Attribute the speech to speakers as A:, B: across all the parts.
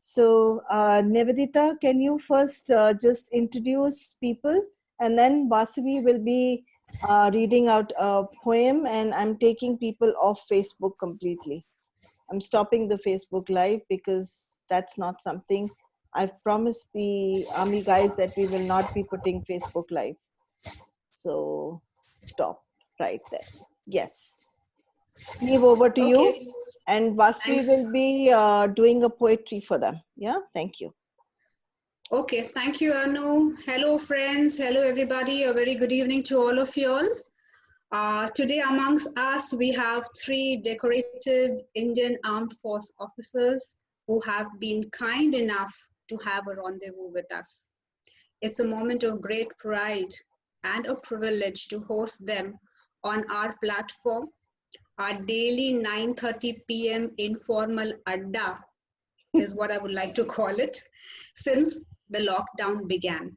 A: Nivedita, can you first just introduce people, and then Vasavi will be reading out a poem, and I'm taking people off Facebook completely. I'm stopping the Facebook Live because that's not something I've promised the army guys, that we will not be putting Facebook Live. So stop right there. Yes. Leave over to you.
B: Okay.
A: And Vasvi
B: Thanks.
A: will be doing a poetry for them. Yeah, thank you.
B: Okay, thank you, Anu. Hello, friends. Hello, everybody. A very good evening to all of you all. Today amongst us, we have 3 decorated Indian Armed Force officers who have been kind enough to have a rendezvous with us. It's a moment of great pride and a privilege to host them on our platform, our daily 9:30 p.m. informal adda is what I would like to call it, since the lockdown began.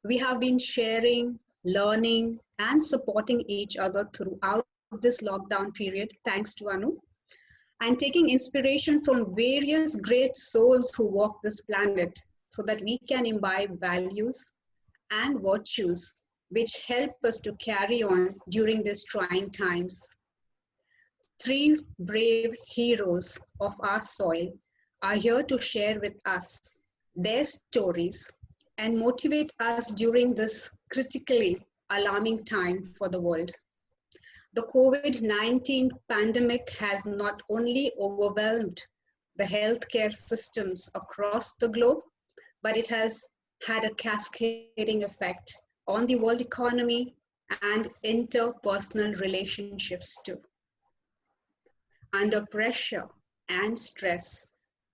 B: We have been sharing, learning, and supporting each other throughout this lockdown period, thanks to Anu, and taking inspiration from various great souls who walk this planet so that we can imbibe values and virtues which help us to carry on during these trying times. 3 brave heroes of our soil are here to share with us their stories and motivate us during this critically alarming time for the world. The COVID-19 pandemic has not only overwhelmed the healthcare systems across the globe, but it has had a cascading effect on the world economy and interpersonal relationships too. Under pressure and stress,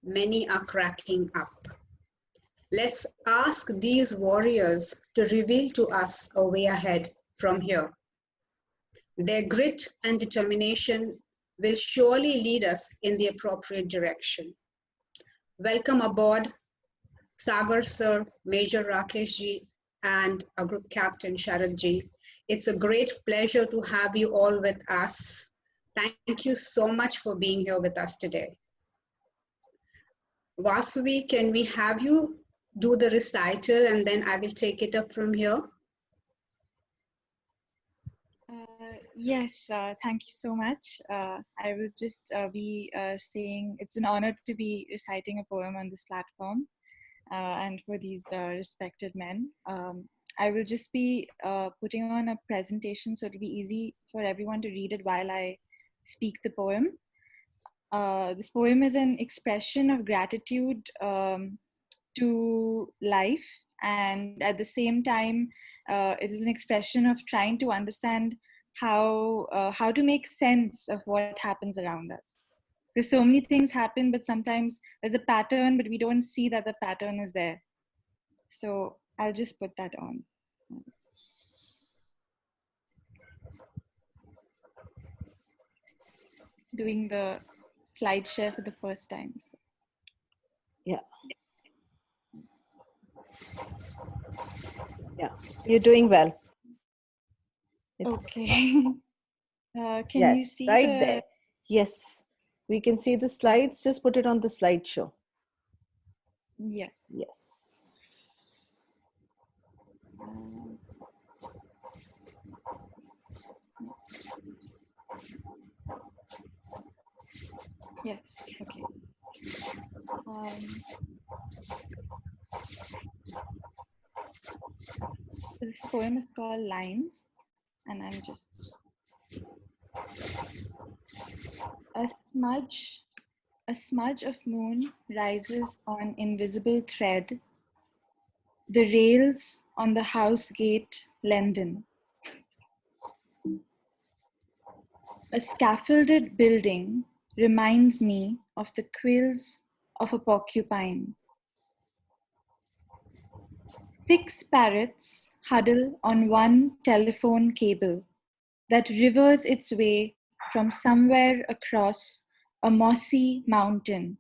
B: many are cracking up. Let's ask these warriors to reveal to us a way ahead from here. Their grit and determination will surely lead us in the appropriate direction. Welcome aboard, Sagar Sir, Major Rakesh ji, and our Group Captain Sharad ji. It's a great pleasure to have you all with us. Thank you so much for being here with us today. Vasavi, can we have you do the recital and then I will take it up from here?
C: Yes, thank you so much. I will just be saying it's an honor to be reciting a poem on this platform and for these respected men. I will just be putting on a presentation so it'll be easy for everyone to read it while I speak the poem. This poem is an expression of gratitude to life, and at the same time, it is an expression of trying to understand how to make sense of what happens around us. Because so many things happen, but sometimes there's a pattern, but we don't see that the pattern is there. So I'll just put that on. Doing the slide share for the first time. So.
A: Yeah. Yeah, you're doing well.
C: Okay. Can
A: yes,
C: you see
A: right there? Yes, we can see the slides. Just put it on the slideshow.
C: Yeah.
A: Yes.
C: Yes. Okay. This poem is called Lines, and I'm just a smudge of moon rises on invisible thread. The rails on the house gate lengthen. A scaffolded building reminds me of the quills of a porcupine. 6 parrots huddle on one telephone cable that rivers its way from somewhere across a mossy mountain.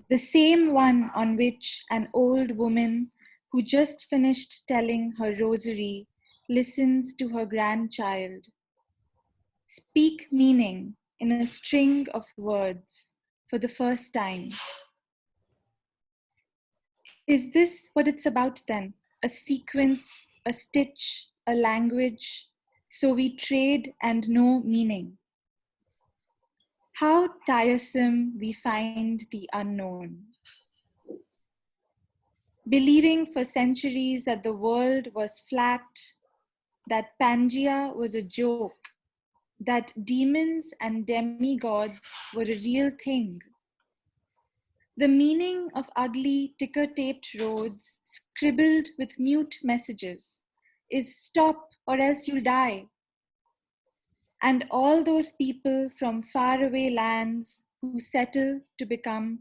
C: The same one on which an old woman who just finished telling her rosary listens to her grandchild speak meaning in a string of words for the first time. Is this what it's about then? A sequence, a stitch, a language, so we trade and know meaning. How tiresome we find the unknown. Believing for centuries that the world was flat, that Pangea was a joke, that demons and demigods were a real thing. The meaning of ugly ticker-taped roads scribbled with mute messages is stop or else you'll die. And all those people from faraway lands who settle to become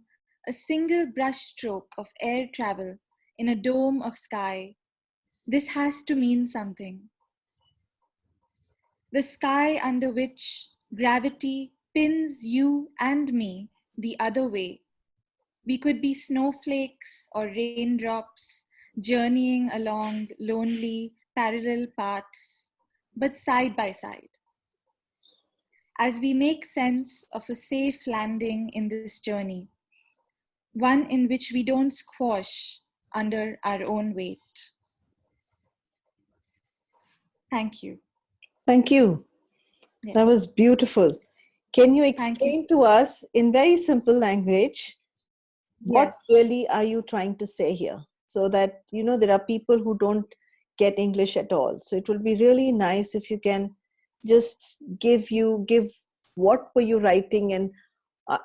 C: a single brushstroke of air travel in a dome of sky, this has to mean something. The sky under which gravity pins you and me the other way. We could be snowflakes or raindrops journeying along lonely parallel paths, but side by side. As we make sense of a safe landing in this journey, one in which we don't squash under our own weight. Thank you.
A: Thank you.
C: Yes.
A: That was beautiful. Can you
C: Thank you.
A: explain to us in very simple language what
C: Yes.
A: really are you trying to say here? So that, you know, there are people who don't get English at all. So it will be really nice if you can just give what were you writing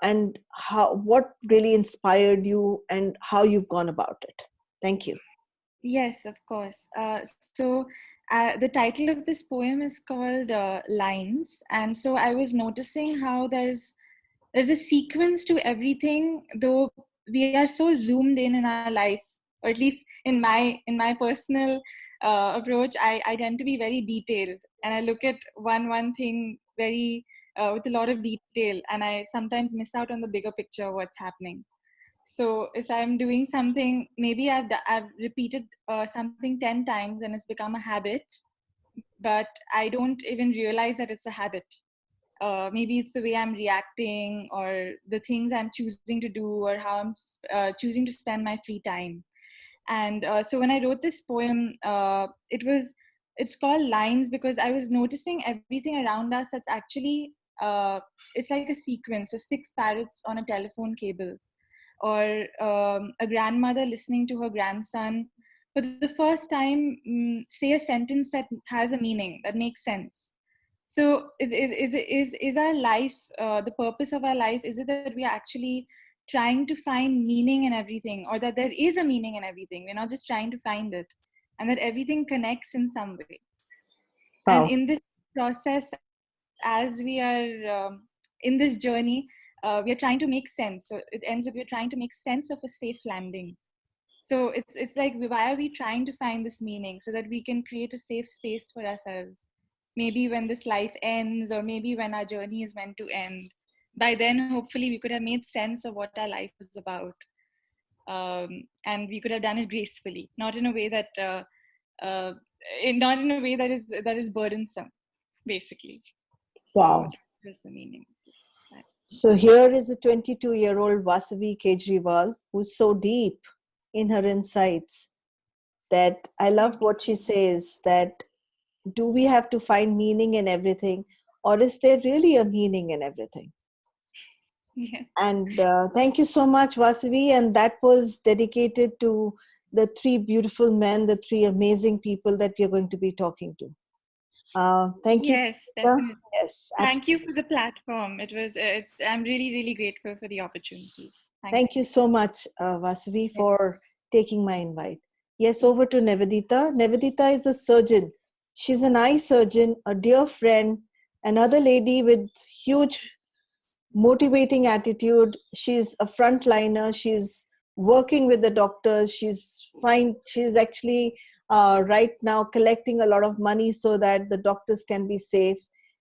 A: and how, what really inspired you and how you've gone about it. Thank you.
C: Yes, of course. The title of this poem is called Lines. And so I was noticing how there's a sequence to everything, though we are so zoomed in our life, or at least in my personal approach, I tend to be very detailed, and I look at one thing very with a lot of detail, and I sometimes miss out on the bigger picture of what's happening. So if I'm doing something, maybe I've repeated something 10 times and it's become a habit, but I don't even realize that it's a habit. Maybe it's the way I'm reacting or the things I'm choosing to do or how I'm choosing to spend my free time. And so when I wrote this poem, it's called Lines because I was noticing everything around us that's actually, it's like a sequence of 6 parrots on a telephone cable, or a grandmother listening to her grandson for the first time say a sentence that has a meaning, that makes sense. So is our life, the purpose of our life, is it that we are actually trying to find meaning in everything, or that there is a meaning in everything? We're not just trying to find it, and that everything connects in some way. And
A: Wow.
C: in this process, as we are in this journey, we are trying to make sense. So it ends with, we're trying to make sense of a safe landing. So it's like, why are we trying to find this meaning? So that we can create a safe space for ourselves. Maybe when this life ends, or maybe when our journey is meant to end, by then hopefully we could have made sense of what our life was about, and we could have done it gracefully, not in a way that uh, not in a way that is burdensome, basically. So
A: Wow.
C: that was the meaning.
A: So here is a 22-year-old Vasavi Kejriwal who's so deep in her insights that I love what she says, that do we have to find meaning in everything, or is there really a meaning in everything?
C: Yeah.
A: And thank you so much, Vasavi. And that was dedicated to the 3 beautiful men, the 3 amazing people that we are going to be talking to. Thank you.
C: Yes,
A: Priyanka.
C: definitely.
A: Yes,
C: Thank you
A: absolutely.
C: for the platform. I'm really, really grateful for the opportunity. Thank
A: Thank you so much, Vasavi,
C: you.
A: for taking my invite. Yes, over to Nevedita. Nevedita is a surgeon. She's an eye surgeon, a dear friend, another lady with huge motivating attitude. She's a frontliner. She's working with the doctors. She's fine. She's actually right now collecting a lot of money so that the doctors can be safe.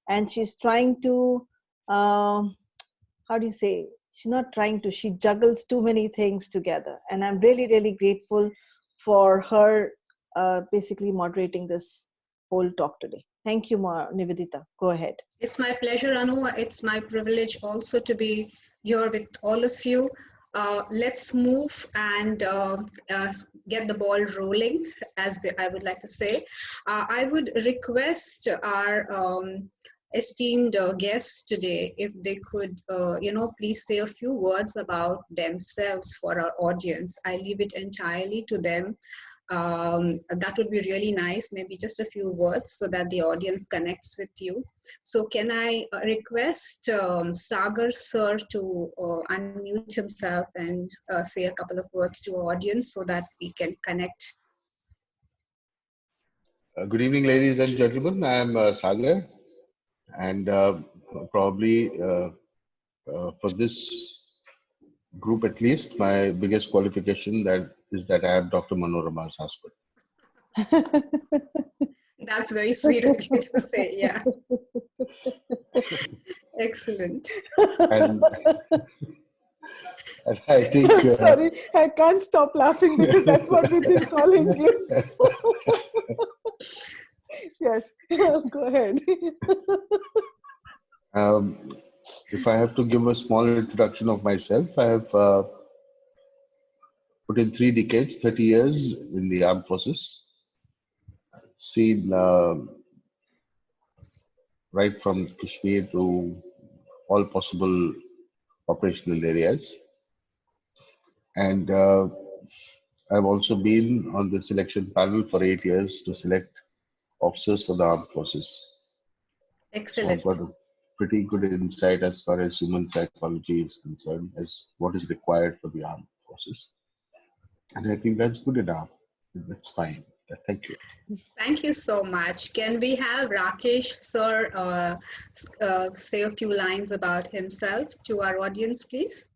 A: And she's trying to, how do you say? She's not trying to. She juggles too many things together. And I'm really, really grateful for her basically moderating this whole talk today. Thank you, Nivedita. Go ahead.
B: It's my pleasure, Anu. It's my privilege also to be here with all of you. Let's move and get the ball rolling, as I would like to say. I would request our esteemed guests today if they could, please say a few words about themselves for our audience. I leave it entirely to them. That would be really nice. Maybe just a few words so that the audience connects with you. So can I request Sagar sir to unmute himself and say a couple of words to our audience so that we can connect.
D: Good evening, ladies and gentlemen. I am Sagar, and probably for this group at least, my biggest qualification that I am Dr. Manorama's husband.
B: That's very sweet of you to say. Yeah. Excellent.
D: And, and I think.
A: I'm sorry, I can't stop laughing because that's what we've been calling you. Yes, go ahead.
D: If I have to give a small introduction of myself, I have put in 3 decades, 30 years in the armed forces, seen right from Kashmir to all possible operational areas. And I've also been on the selection panel for 8 years to select officers for the armed forces. So I've
B: Excellent.
D: got a pretty good insight as far as human psychology is concerned, as what is required for the armed forces. And I think that's good enough. That's fine. Thank you.
B: Thank you so much. Can we have Rakesh sir say a few lines about himself to our audience, please?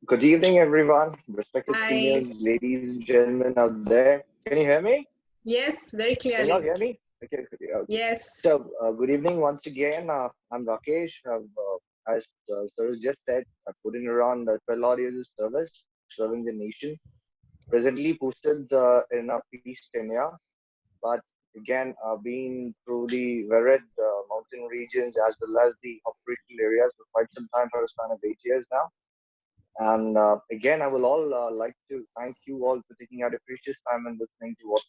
E: Good evening, everyone. Respected
B: Hi.
E: seniors, ladies and gentlemen out there. Can you hear me?
B: Yes, very
E: Can you all
B: clearly.
E: hear me? Okay.
B: Yes.
E: So, good evening once again. I'm Rakesh. As sir just said, I put in around 12 odd years of service, serving the nation. Presently posted in a peace tenure, but again, been through the varied mountain regions as well as the operational areas for quite some time, for a span of 8 years now. And again, I will all like to thank you all for taking out a precious time and listening to what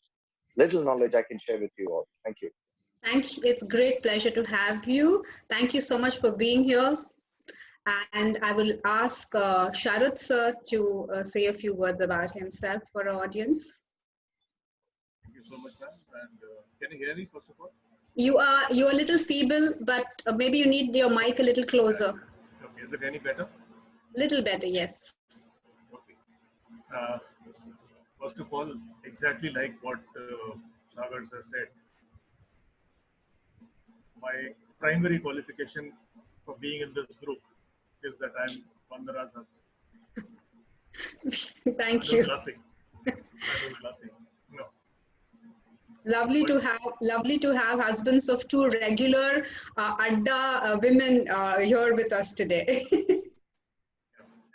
E: little knowledge I can share with you all. Thank you.
B: Thank you. It's great pleasure to have you. Thank you so much for being here. And I will ask Sharad sir to say a few words about himself for our audience.
F: Thank you so much, ma'am. And can you hear me, first of all?
B: You're a little feeble, but maybe you need your mic a little closer.
F: Okay, is it any better?
B: Little better, yes.
F: Okay. Uh, First of all, exactly like what Sagar sir said, my primary qualification for being in this group is that I'm Vandana's husband.
B: Thank
F: I
B: you.
F: was laughing. I was laughing. No.
B: Lovely to have husbands of two regular Adda women here with us today.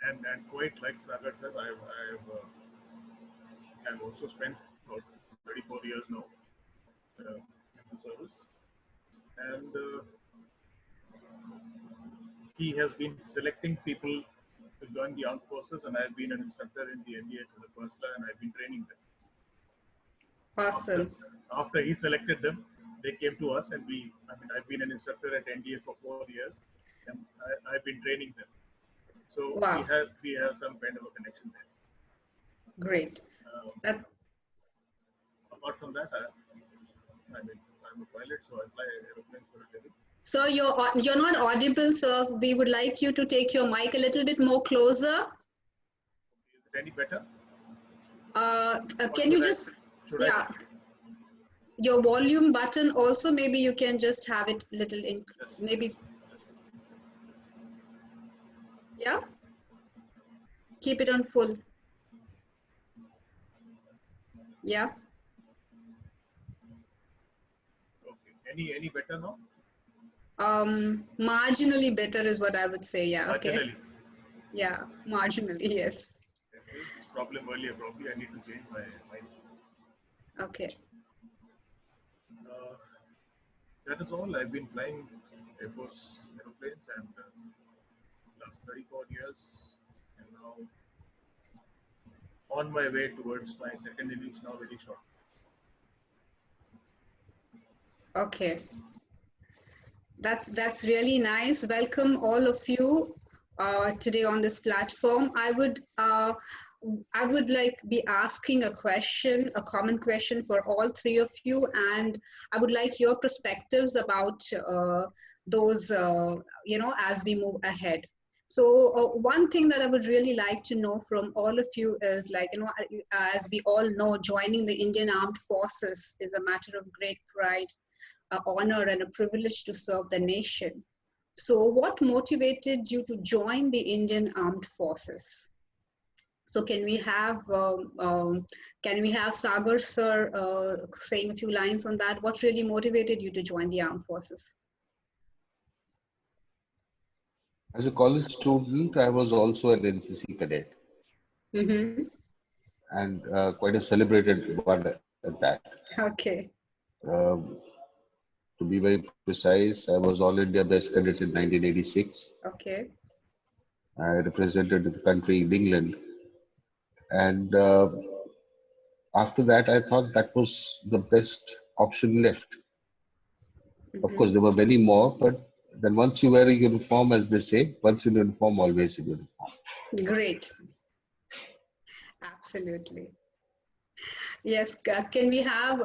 F: And quite like Sagar said, I've also spent about 34 years now in the service. And he has been selecting people to join the armed forces, and I've been an instructor in the NDA to the Persla, and I've been training them.
B: Awesome.
F: After he selected them, they came to us, and I've been an instructor at NDA for 4 years, and I've been training them. So
B: wow.
F: we have some kind of a connection there.
B: Great.
F: Apart from that, I'm a pilot, so I fly aeroplanes for a living.
B: So you're not audible, so we would like you to take your mic a little bit more closer.
F: Is it any better?
B: Can you just your volume button also, maybe you can just have it little in maybe. Yeah, keep it on full. Yeah.
F: Okay. Any better now?
B: Marginally better is what I would say. Yeah.
F: Marginally.
B: Okay. Yeah, marginally. Yes.
F: This problem earlier. Probably I need to change my mind.
B: Okay.
F: That is all. I've been flying Air Force aeroplanes, and last 34 years, and now on my way towards my second innings now very short.
B: Okay, that's really nice. Welcome all of you today on this platform. I would like be asking a question, a common question for all three of you, and I would like your perspectives about those, as we move ahead. So one thing that I would really like to know from all of you is, like, as we all know, joining the Indian Armed Forces is a matter of great pride, honor, and a privilege to serve the nation. So what motivated you to join the Indian Armed Forces? So can we have Sagar sir saying a few lines on that? What really motivated you to join the armed forces?
D: As a college student, I was also an NCC cadet,
B: Mm-hmm.
D: and quite a celebrated one at that.
B: Okay.
D: Um, to be very precise, I was All India Best Cadet in 1986.
B: Okay.
D: I represented the country in England, and after that, I thought that was the best option left. Of course,
B: Mm-hmm.
D: there were many more, but then once you wear a uniform, as they say, once in uniform, always in uniform.
B: Great. Absolutely. Yes. Can we have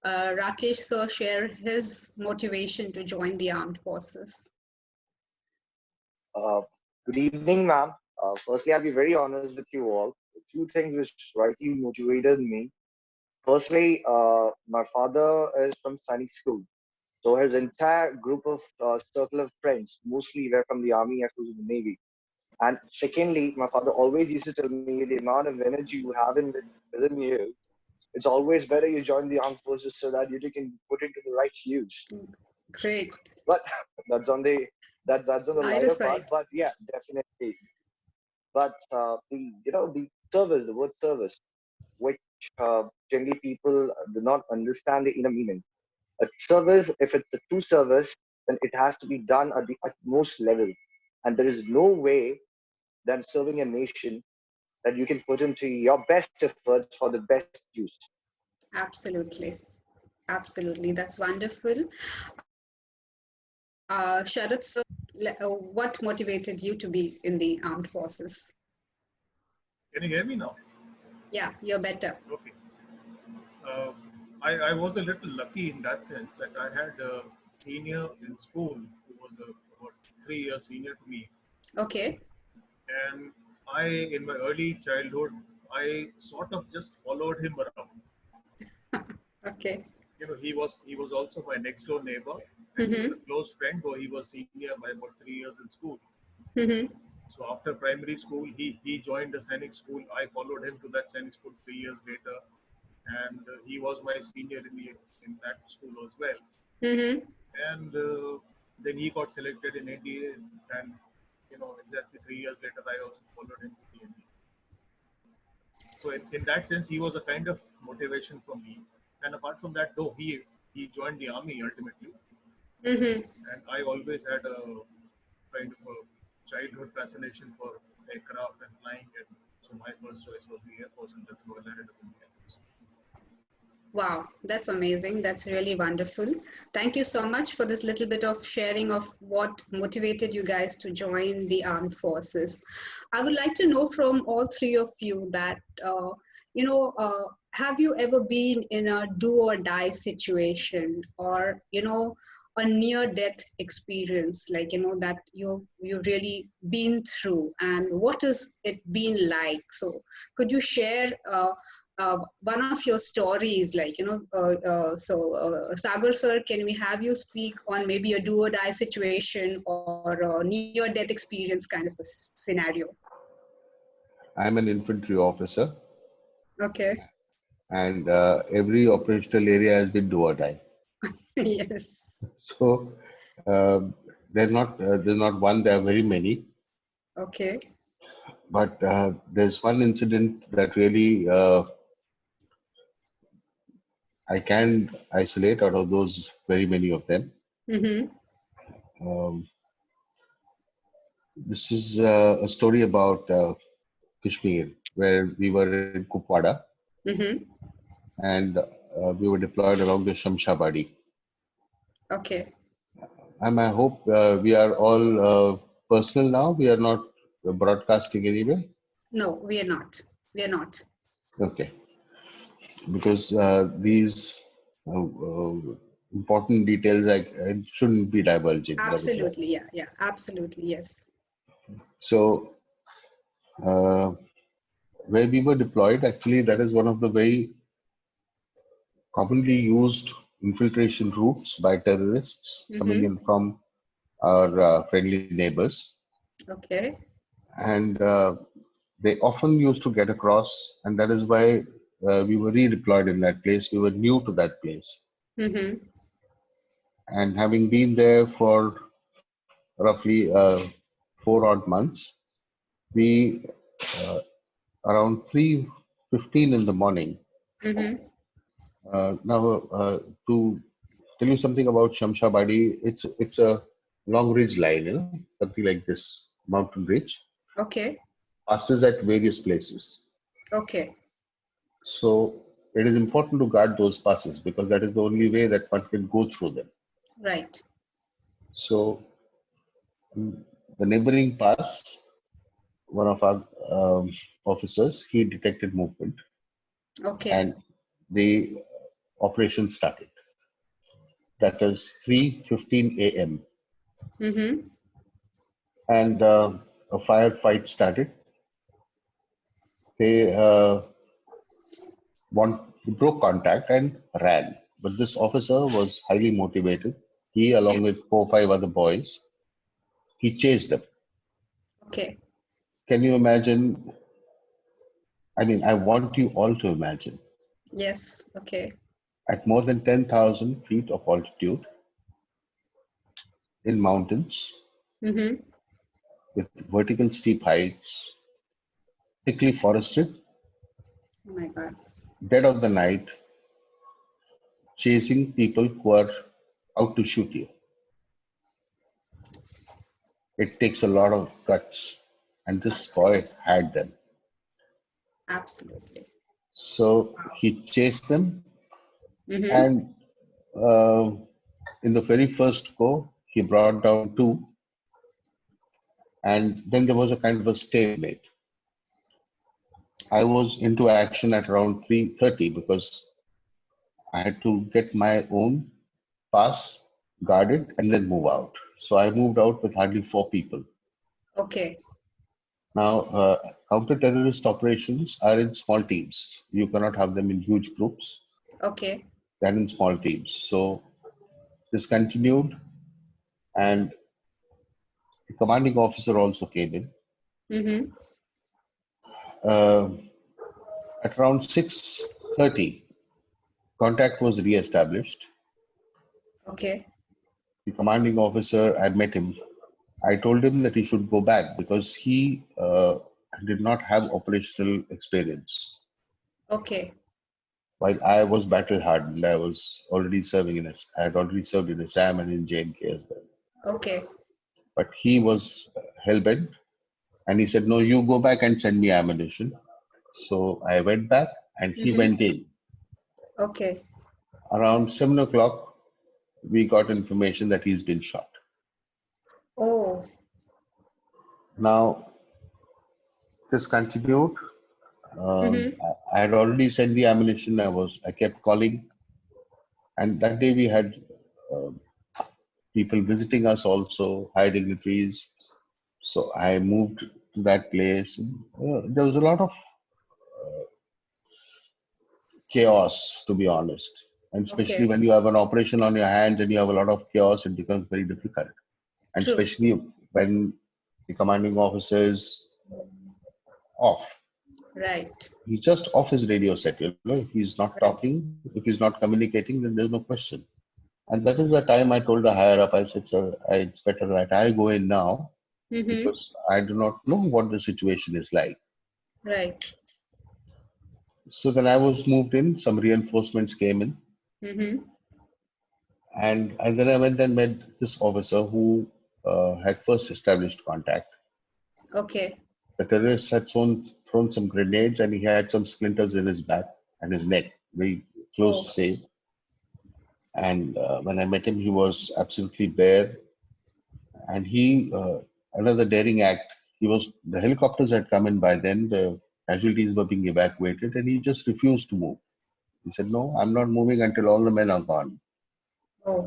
B: Rakesh sir share his motivation to join the armed forces?
E: Uh, Good evening, ma'am. Firstly, I'll be very honest with you all. A few things which rightly motivated me. Firstly, my father is from Sanic School. So his entire group of circle of friends mostly were from the army, Air Force, and the Navy. And secondly, my father always used to tell me the amount of energy you have within you, it's always better you join the armed forces so that you can put it to the right use.
B: Great.
E: But that's on the that's on the
B: Lighter
E: lighter part.
B: side.
E: But yeah, definitely. But the service, the word service, which generally people do not understand the inner meaning. A service, if it's a true service, then it has to be done at the utmost level, and there is no way than serving a nation that you can put into your best efforts for the best use.
B: Absolutely. Absolutely. That's wonderful. Sharad sir, what motivated you to be in the armed forces?
F: Can you hear me now?
B: Yeah, you're better.
F: Okay. Uh, I was a little lucky in that sense that I had a senior in school who was about 3 years senior to me.
B: Okay.
F: And in my early childhood, I sort of just followed him around.
B: Okay.
F: He was also my next door neighbor, and he was
B: Mm-hmm.
F: a close friend, though he was senior by about 3 years in school.
B: Mm-hmm.
F: So after primary school, he joined the Sanic school. I followed him to that Sanic school 3 years later, and he was my senior in that school as well.
B: Mm-hmm.
F: And then he got selected in NDA, and exactly 3 years later, I also followed him to the NDA. So in that sense, he was a kind of motivation for me. And apart from that, though he joined the army ultimately,
B: Mm-hmm.
F: and I always had a kind of a childhood fascination for aircraft and flying, and so my first choice was the Air Force, and that's how I landed up in the Air Force.
B: Wow, that's amazing. That's really wonderful. Thank you so much for this little bit of sharing of what motivated you guys to join the armed forces. I would like to know from all three of you that, have you ever been in a do or die situation, or, a near death experience, like, that you've really been through, and what has it been like? So could you share one of your stories, like, Sagar sir, can we have you speak on maybe a do or die situation or a near death experience kind of a scenario?
D: I'm an infantry officer,
B: Okay.
D: and every operational area has been do or die.
B: Yes.
D: So um, there's not one. There are very many,
B: Okay.
D: but there's one incident that really I can isolate out of those very many of them.
B: Mm-hmm.
D: Um, This is a story about Kashmir, where we were in Kupwara
B: Mm-hmm.
D: and we were deployed along the Shamshabadi.
B: Okay.
D: And I hope we are all personal now. We are not broadcasting anywhere.
B: No, we are not. We are not.
D: Okay, because these important details I shouldn't be divulging. That is why.
B: Absolutely. Yeah. Yeah. Absolutely. Yes.
D: So, uh, where we were deployed, actually, that is one of the very commonly used infiltration routes by terrorists coming
B: Mm-hmm.
D: in from our friendly neighbors.
B: Okay.
D: And they often used to get across, and that is why we were redeployed in that place. We were new to that place.
B: Mm-hmm.
D: And having been there for roughly 4 odd months, we around 3:15 in the morning.
B: Mm-hmm.
D: Now, to tell you something about Shamshabadi, it's a long ridge line, something like this, mountain ridge,
B: Okay.
D: passes at various places.
B: Okay.
D: So it is important to guard those passes because that is the only way that one can go through them.
B: Right.
D: So the neighboring pass, one of our officers, he detected movement
B: Okay.
D: and the operation started. That is 3:15 a.m.
B: Mm-hmm.
D: and a firefight started. They broke contact and ran. But this officer was highly motivated. He,
B: Yeah.
D: along with 4 or 5 other boys, he chased them.
B: Okay.
D: Can you imagine? I mean, I want you all to imagine
B: Yes. Okay.
D: at more than 10,000 feet of altitude in mountains
B: Mm-hmm.
D: with vertical steep heights, thickly forested,
B: Oh my God.
D: dead of the night, chasing people who are out to shoot you. It takes a lot of guts, and this boy
B: Absolutely.
D: had them.
B: Absolutely.
D: So he chased them,
B: Mm-hmm.
D: and uh, in the very first go, he brought down 2, and then there was a kind of a stalemate. I was into action at around 3:30 because I had to get my own pass, guard it, and then move out. So I moved out with hardly 4 people.
B: Okay.
D: Now, counter-terrorist operations are in small teams. You cannot have them in huge groups.
B: Okay.
D: They're in small teams. So this continued, and the commanding officer also came in.
B: Mm-hmm.
D: Uh, at around 6:30, contact was re-established.
B: Okay.
D: The commanding officer, I met him. I told him that he should go back because he did not have operational experience.
B: Okay.
D: While I was battle hardened, I was already I had already served in Assam and in JNK as well.
B: Okay.
D: But he was hell bent, and he said, "No, you go back and send me ammunition." So I went back, and he
B: Mm-hmm.
D: went in.
B: Okay.
D: Around 7 o'clock, we got information that he's been shot.
B: Oh.
D: Now this continued.
B: Mm-hmm.
D: I had already sent the ammunition. I kept calling, and that day we had um people visiting us also, high dignitaries. So I moved to that place. There was a lot of chaos, to be honest. And especially
B: Okay.
D: when you have an operation on your hands and you have a lot of chaos, it becomes very difficult. And
B: True.
D: especially when the commanding officer is off.
B: Right.
D: He's just off his radio set. If he's not
B: Right.
D: talking, if he's not communicating, then there's no question. And that is the time I told the higher up, I said, "Sir, it's better that I go in now
B: Mm-hmm.
D: because I do not know what the situation is like."
B: Right.
D: So then I was moved in, some reinforcements came in,
B: Mm-hmm.
D: and then I went and met this officer who had first established contact.
B: Okay.
D: The terrorists had thrown some grenades, and he had some splinters in his back and his neck, very close
B: Oh.
D: to save. And when I met him, he was absolutely bare. And another daring act, the helicopters had come in by then, the casualties were being evacuated, and he just refused to move. He said, "No, I'm not moving until all the men are gone,
B: Oh.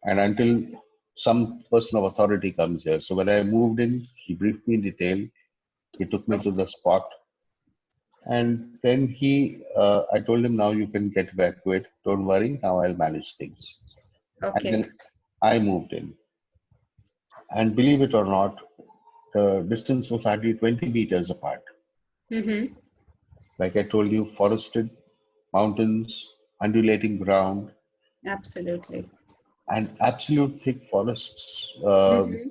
D: and until some person of authority comes here." So when I moved in, he briefed me in detail. He took me to the spot, and then I told him, "Now you can get evacuated. Don't worry. Now I'll manage things." And
B: Okay.
D: then I moved in. And believe it or not, the distance was hardly 20 meters apart.
B: Mm-hmm.
D: Like I told you, forested, mountains, undulating ground,
B: Absolutely.
D: and absolute thick forests.
B: Mm-hmm.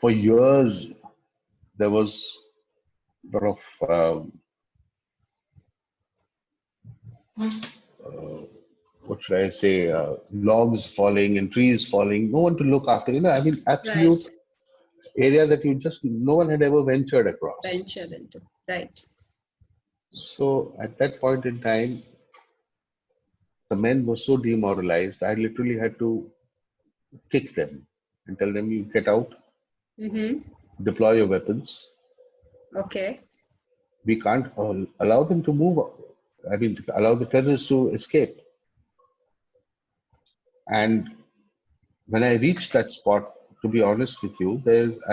D: For years, there was a lot of uh, what should I say, logs falling and trees falling. No one to look after. I mean, absolute
B: Right.
D: area that no one had ever ventured across.
B: Venture into. Right.
D: So at that point in time, the men were so demoralized, I literally had to kick them and tell them, "You get out,
B: Mm-hmm.
D: deploy your weapons.
B: Okay.
D: We can't allow them to move. I mean, allow the terrorists to escape." And when I reached that spot, to be honest with you,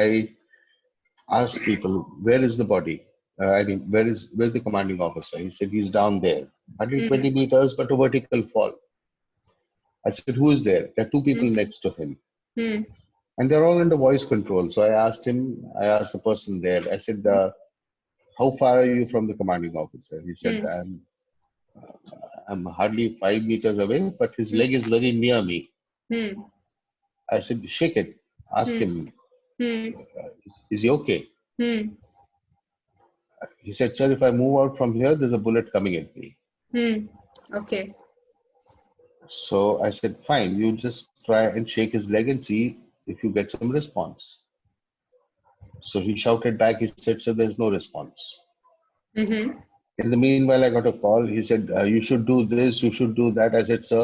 D: I asked people, "Where is the body? Where's the commanding officer?" He said, "He's down there, 120
B: Mm.
D: meters, but a vertical fall." I said, "Who is there?" "There are two people
B: Mm.
D: next to him."
B: Mm.
D: And they're all under voice control. So I asked the person there, I said, "How far are you from the commanding officer?" He said,
B: Mm.
D: I'm hardly 5 meters away, but his leg
B: Mm.
D: is very near me."
B: Mm.
D: I said, "Shake it. Ask
B: Mm.
D: him,
B: Mm.
D: is he okay?"
B: Mm.
D: He said, "Sir, if I move out from here, there's a bullet coming at me."
B: Mm. Okay.
D: So I said, "Fine, you just try and shake his leg and see if you get some response." So he shouted back, he said, "Sir, there's no response."
B: Mm-hmm.
D: In the meanwhile, I got a call. He said, "You should do this, you should do that." I said, "Sir,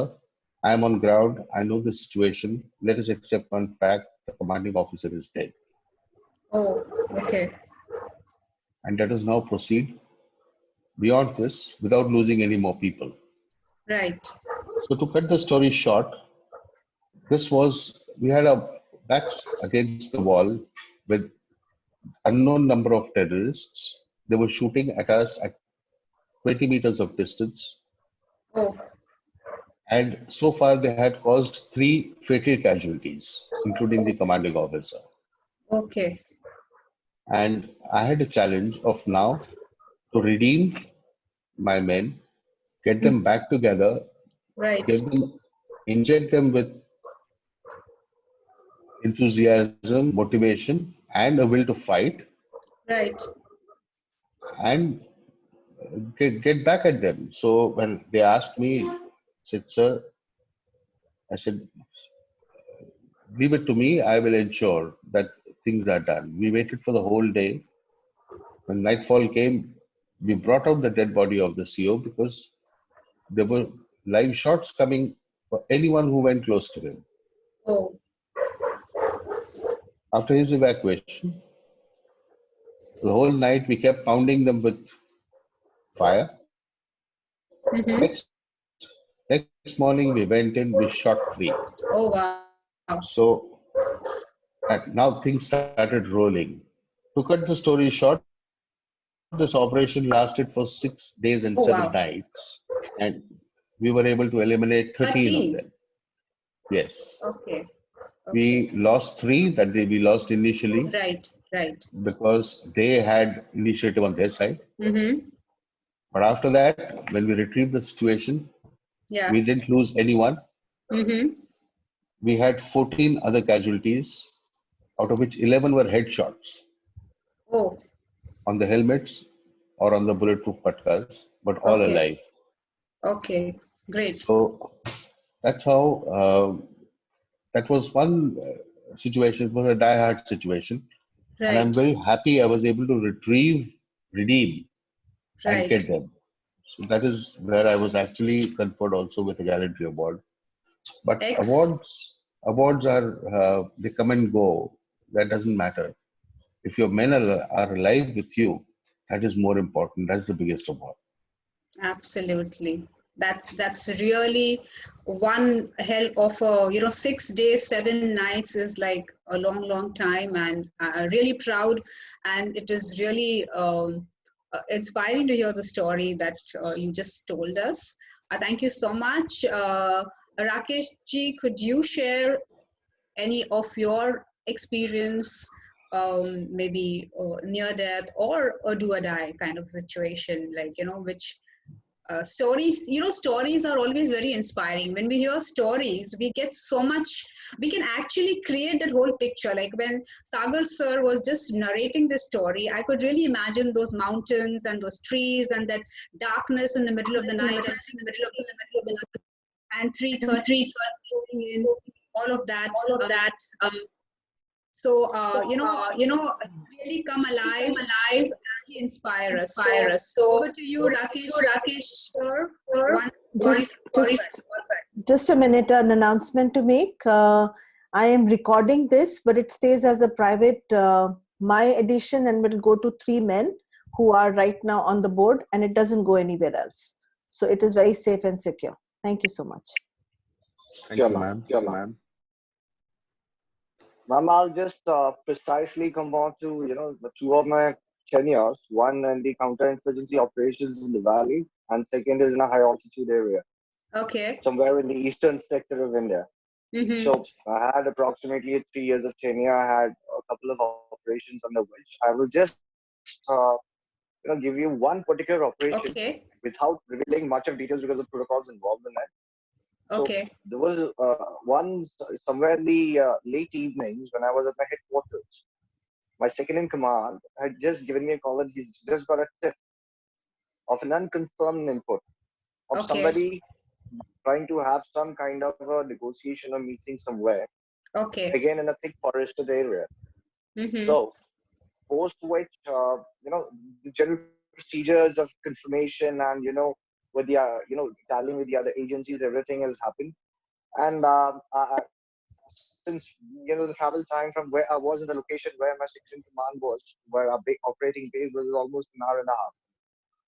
D: I'm on ground. I know the situation. Let us accept one fact. The commanding officer is dead.
B: Oh, okay.
D: And let us now proceed beyond this without losing any more people."
B: Right.
D: So to cut the story short, we had our backs against the wall with unknown number of terrorists. They were shooting at us at 20 meters of distance.
B: Oh,
D: And so far, they had caused 3 fatal casualties, including the
B: oh,
D: commanding officer.
B: okay.
D: And I had a challenge of now to redeem my men, get
B: Mm.
D: them back together,
B: Right.
D: inject them with enthusiasm, motivation, and a will to fight,
B: Right.
D: and get back at them. So when they asked me, said, "Sir," I said, "Leave it to me. I will ensure that things are done." We waited for the whole day. When nightfall came, we brought out the dead body of the CO because there were live shots coming for anyone who went close to him.
B: Oh,
D: After his evacuation, the whole night we kept pounding them with fire.
B: mm-hmm.
D: Next morning we went in, we shot 3.
B: Oh, wow.
D: So and now things started rolling. To cut the story short, this operation lasted for 6 days and 7
B: Oh,
D: nights,
B: wow.
D: and we were able to eliminate 13 of them.
B: 13.
D: Yes.
B: Okay.
D: We
B: Okay.
D: lost 3 that day we lost initially
B: Right. Right.
D: because they had initiative on their side.
B: Mm-hmm.
D: But after that, when we retrieved the situation,
B: Yeah.
D: we didn't lose anyone.
B: Mm-hmm.
D: We had 14 other casualties, out of which 11 were headshots
B: Oh,
D: on the helmets or on the bulletproof patkas, but all
B: okay.
D: alive.
B: Okay. Great.
D: So that's how that was one situation. It was a die-hard situation. And I'm
B: Right.
D: very happy I was able to redeem, and get
B: Right.
D: them. So that is where I was actually conferred also with a gallantry award. But
B: X.
D: awards are they come and go. That doesn't matter. If your men are alive with you, that is more important. That's the biggest award.
B: Absolutely. That's really one hell of a, 6 days, 7 nights is like a long, long time, and really proud, and it is really inspiring to hear the story that you just told us. Thank you so much. Rakesh ji, could you share any of your experience, maybe near death or a do or die kind of situation, like, which stories, stories are always very inspiring. When we hear stories, we get so much, we can actually create that whole picture. Like when Sagar sir was just narrating this story, I could really imagine those mountains and those trees and that darkness in the middle of the night and 3:30 going in, all of that. So, really come alive, really inspire us. So, over to you, Rakesh sir. One story.
A: just just just a minute, an announcement to make. I am recording this, but it stays as a private my edition, and will go to 3 men who are right now on the board, and it doesn't go anywhere else. So it is very safe and secure. Thank you so much.
D: Thank you,
E: Sure, ma'am.
D: ma'am.
E: Sure, ma'am. Ma'am, I'll just precisely come on to, the two of my tenures. One in the counterinsurgency operations in the valley, and second is in a high altitude area,
B: Okay.
E: somewhere in the eastern sector of India.
B: Mm-hmm.
E: So I had approximately 3 years of tenure. I had a couple of operations under which I will just, give you one particular operation
B: Okay.
E: without revealing much of details because of protocols involved in it. So
B: Okay.
E: there was somewhere in the late evenings when I was at my headquarters. My second in command had just given me a call that he's just got a tip of an unconfirmed input of
B: Okay.
E: somebody trying to have some kind of a negotiation or meeting somewhere,
B: Okay.
E: again in a thick forested area.
B: Mm-hmm.
E: So, post which, the general procedures of confirmation and, with the, tallying with the other agencies, everything has happened. And since, the travel time from where I was in the location where my section command was, where our operating base was almost an hour and a half.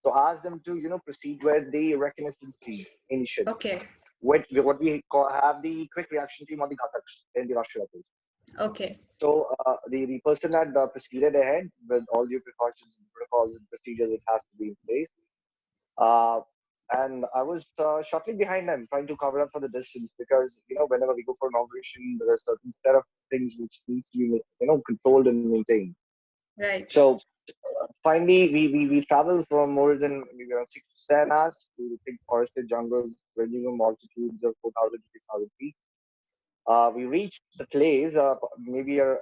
E: So I asked them to, proceed with the reconnaissance team initially,
B: Okay.
E: with what we have the quick reaction team or the Ghataks in the Rashtriya Police.
B: Okay.
E: So the person had proceeded ahead with all due precautions and protocols and procedures which has to be in place. Uh, and I was shortly behind them, trying to cover up for the distance because whenever we go for an operation, there are certain set of things which needs to be controlled and maintained.
B: Right.
E: So finally, we traveled for more than maybe around 6 to 7 hours through the thick forested jungles, ranging from altitudes of 4,000 to 6,000 feet. We reached the place maybe a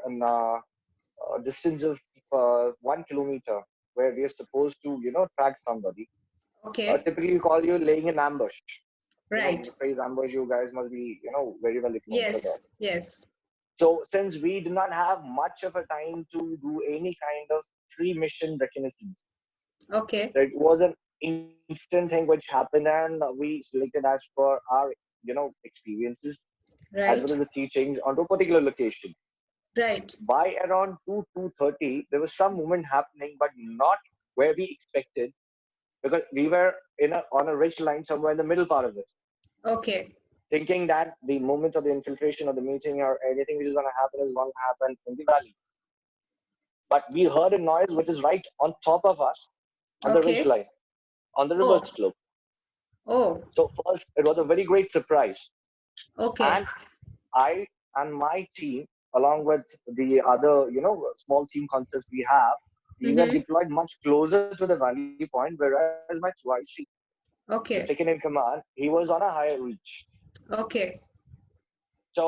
E: distance of 1 kilometer where we are supposed to track somebody.
B: Okay.
E: Typically, we call you laying an ambush.
B: Right.
E: The phrase ambush, you guys must be very well acquainted with that.
B: Yes. Yes.
E: So since we do not have much of a time to do any kind of pre-mission reconnaissance,
B: Okay.
E: so it was an instant thing which happened, and we selected as per our experiences as well
B: Right.
E: as the teachings onto a particular location.
B: Right.
E: By around 2:30, there was some movement happening, but not where we expected because we were on a ridge line somewhere in the middle part of it,
B: Okay.
E: thinking that the movement of the infiltration or the meeting or anything which is going to happen is going to happen in the valley. But we heard a noise which is right on top of us on the ridge
B: Okay.
E: line, on the river
B: Oh.
E: slope.
B: Oh.
E: So first, it was a very great surprise.
B: Okay.
E: And I and my team, along with the other, small team concepts we have, we were
B: Mm-hmm.
E: deployed much closer to the valley point, whereas my 2IC, the second in
B: Okay.
E: command, he was on a higher reach.
B: Okay.
E: So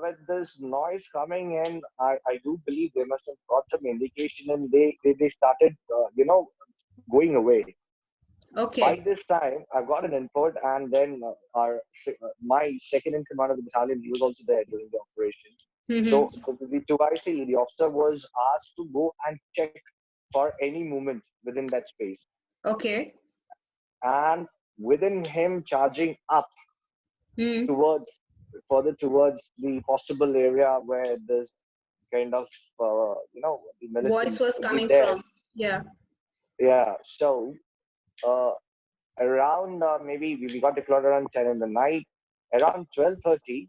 E: with this noise coming in, I do believe they must have got some indication and they started, going away. By
B: Okay.
E: this time, I got an input, and then my second in command of the battalion, he was also there during the operation.
B: Mm-hmm.
E: So the TYC, the officer was asked to go and check for any movement within that space.
B: Okay.
E: And within him charging up
B: Mm.
E: towards, further towards the possible area where this kind of, the
B: Voice
E: militants
B: was
E: could be
B: coming
E: there.
B: from. Yeah.
E: Yeah. So uh, around maybe we got deployed around 10 in the night. Around 12:30,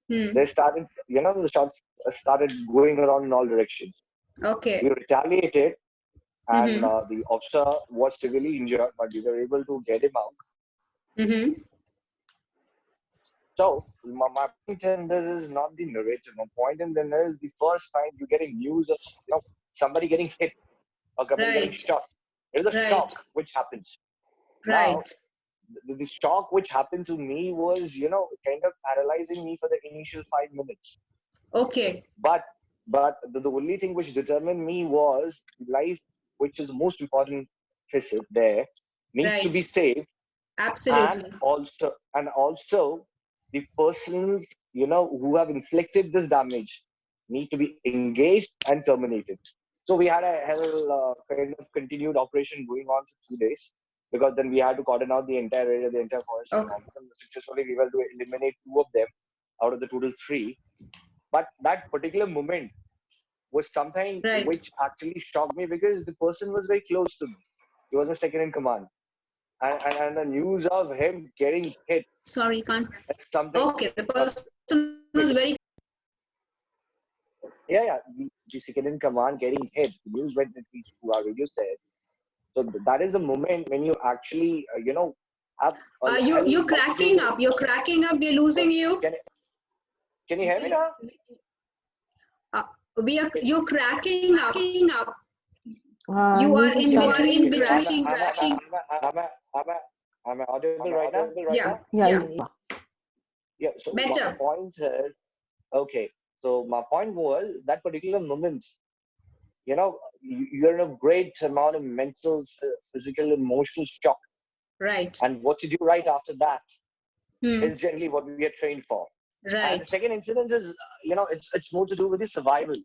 B: Hmm.
E: they started, the shots started going around in all directions. We
B: Okay.
E: retaliated, and
B: Mm-hmm.
E: the officer was severely injured, but we were able to get him out.
B: Mm-hmm.
E: So my point in this is not the narrative. My point in this is the first time you're getting news of, somebody getting hit or somebody getting
B: Right.
E: shot. There's a shock
B: Right.
E: which happens. Now,
B: Right.
E: the shock which happened to me was, kind of paralyzing me for the initial 5 minutes.
B: Okay.
E: But the only thing which determined me was life, which is the most important facet there, needs to be
B: Right.
E: saved, and
B: Absolutely.
E: also the persons, who have inflicted this damage need to be engaged and terminated. So we had a hell kind of continued operation going on for 2 days, because then we had to cordon out the entire area, the entire forest
B: Okay.
E: surroundings, and successfully we were able to eliminate two of them out of the total three. But that particular moment was something
B: Right.
E: which actually shocked me, because the person was very close to me. He was my second in command, and the news of him getting hit
B: Sorry, can't.
E: is something.
B: Okay. The person was
E: Because,
B: very.
E: yeah, the second in command getting hit. The news went and reached to our radio set. So that is the moment when you actually, have a hell
B: You're
E: multitude.
B: cracking up. You're cracking up. We're losing you.
E: Can you hear me now?
B: Uh, you're cracking up. You are
A: Maybe
B: in
A: some.
B: between cracking.
E: Am I audible right now?
B: Yeah.
A: Yeah,
B: Yeah.
A: yeah.
E: Yeah. So my
B: Better.
E: point is, okay. So my point was that particular moment, you're in a great amount of mental, physical, emotional shock.
B: Right.
E: And what you do right after that
B: Hmm.
E: is generally what we are trained for. And the
B: Right.
E: second incident is, it's more to do with the survival.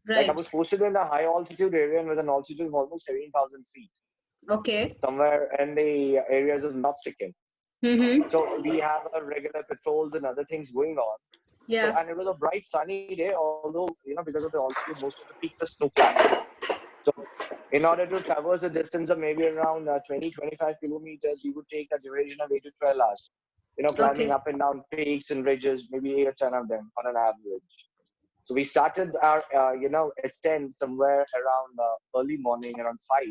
E: Like I
B: Right.
E: was posted in a high altitude area and with an altitude of almost 17,000 feet,
B: Okay.
E: somewhere in the areas of North Sikkim.
B: Mm-hmm.
E: So we have our regular patrols and other things going on. So,
B: Yeah.
E: and it was a bright sunny day, although, because of the altitude, most of the peaks are snow capped. So in order to traverse a distance of maybe around 20, 25 kilometers, we would take a duration of 8 to 12 hours, climbing
B: Okay.
E: up and down peaks and ridges, maybe 8 or 10 of them on an average. So we started our, ascent somewhere around early morning, around 5.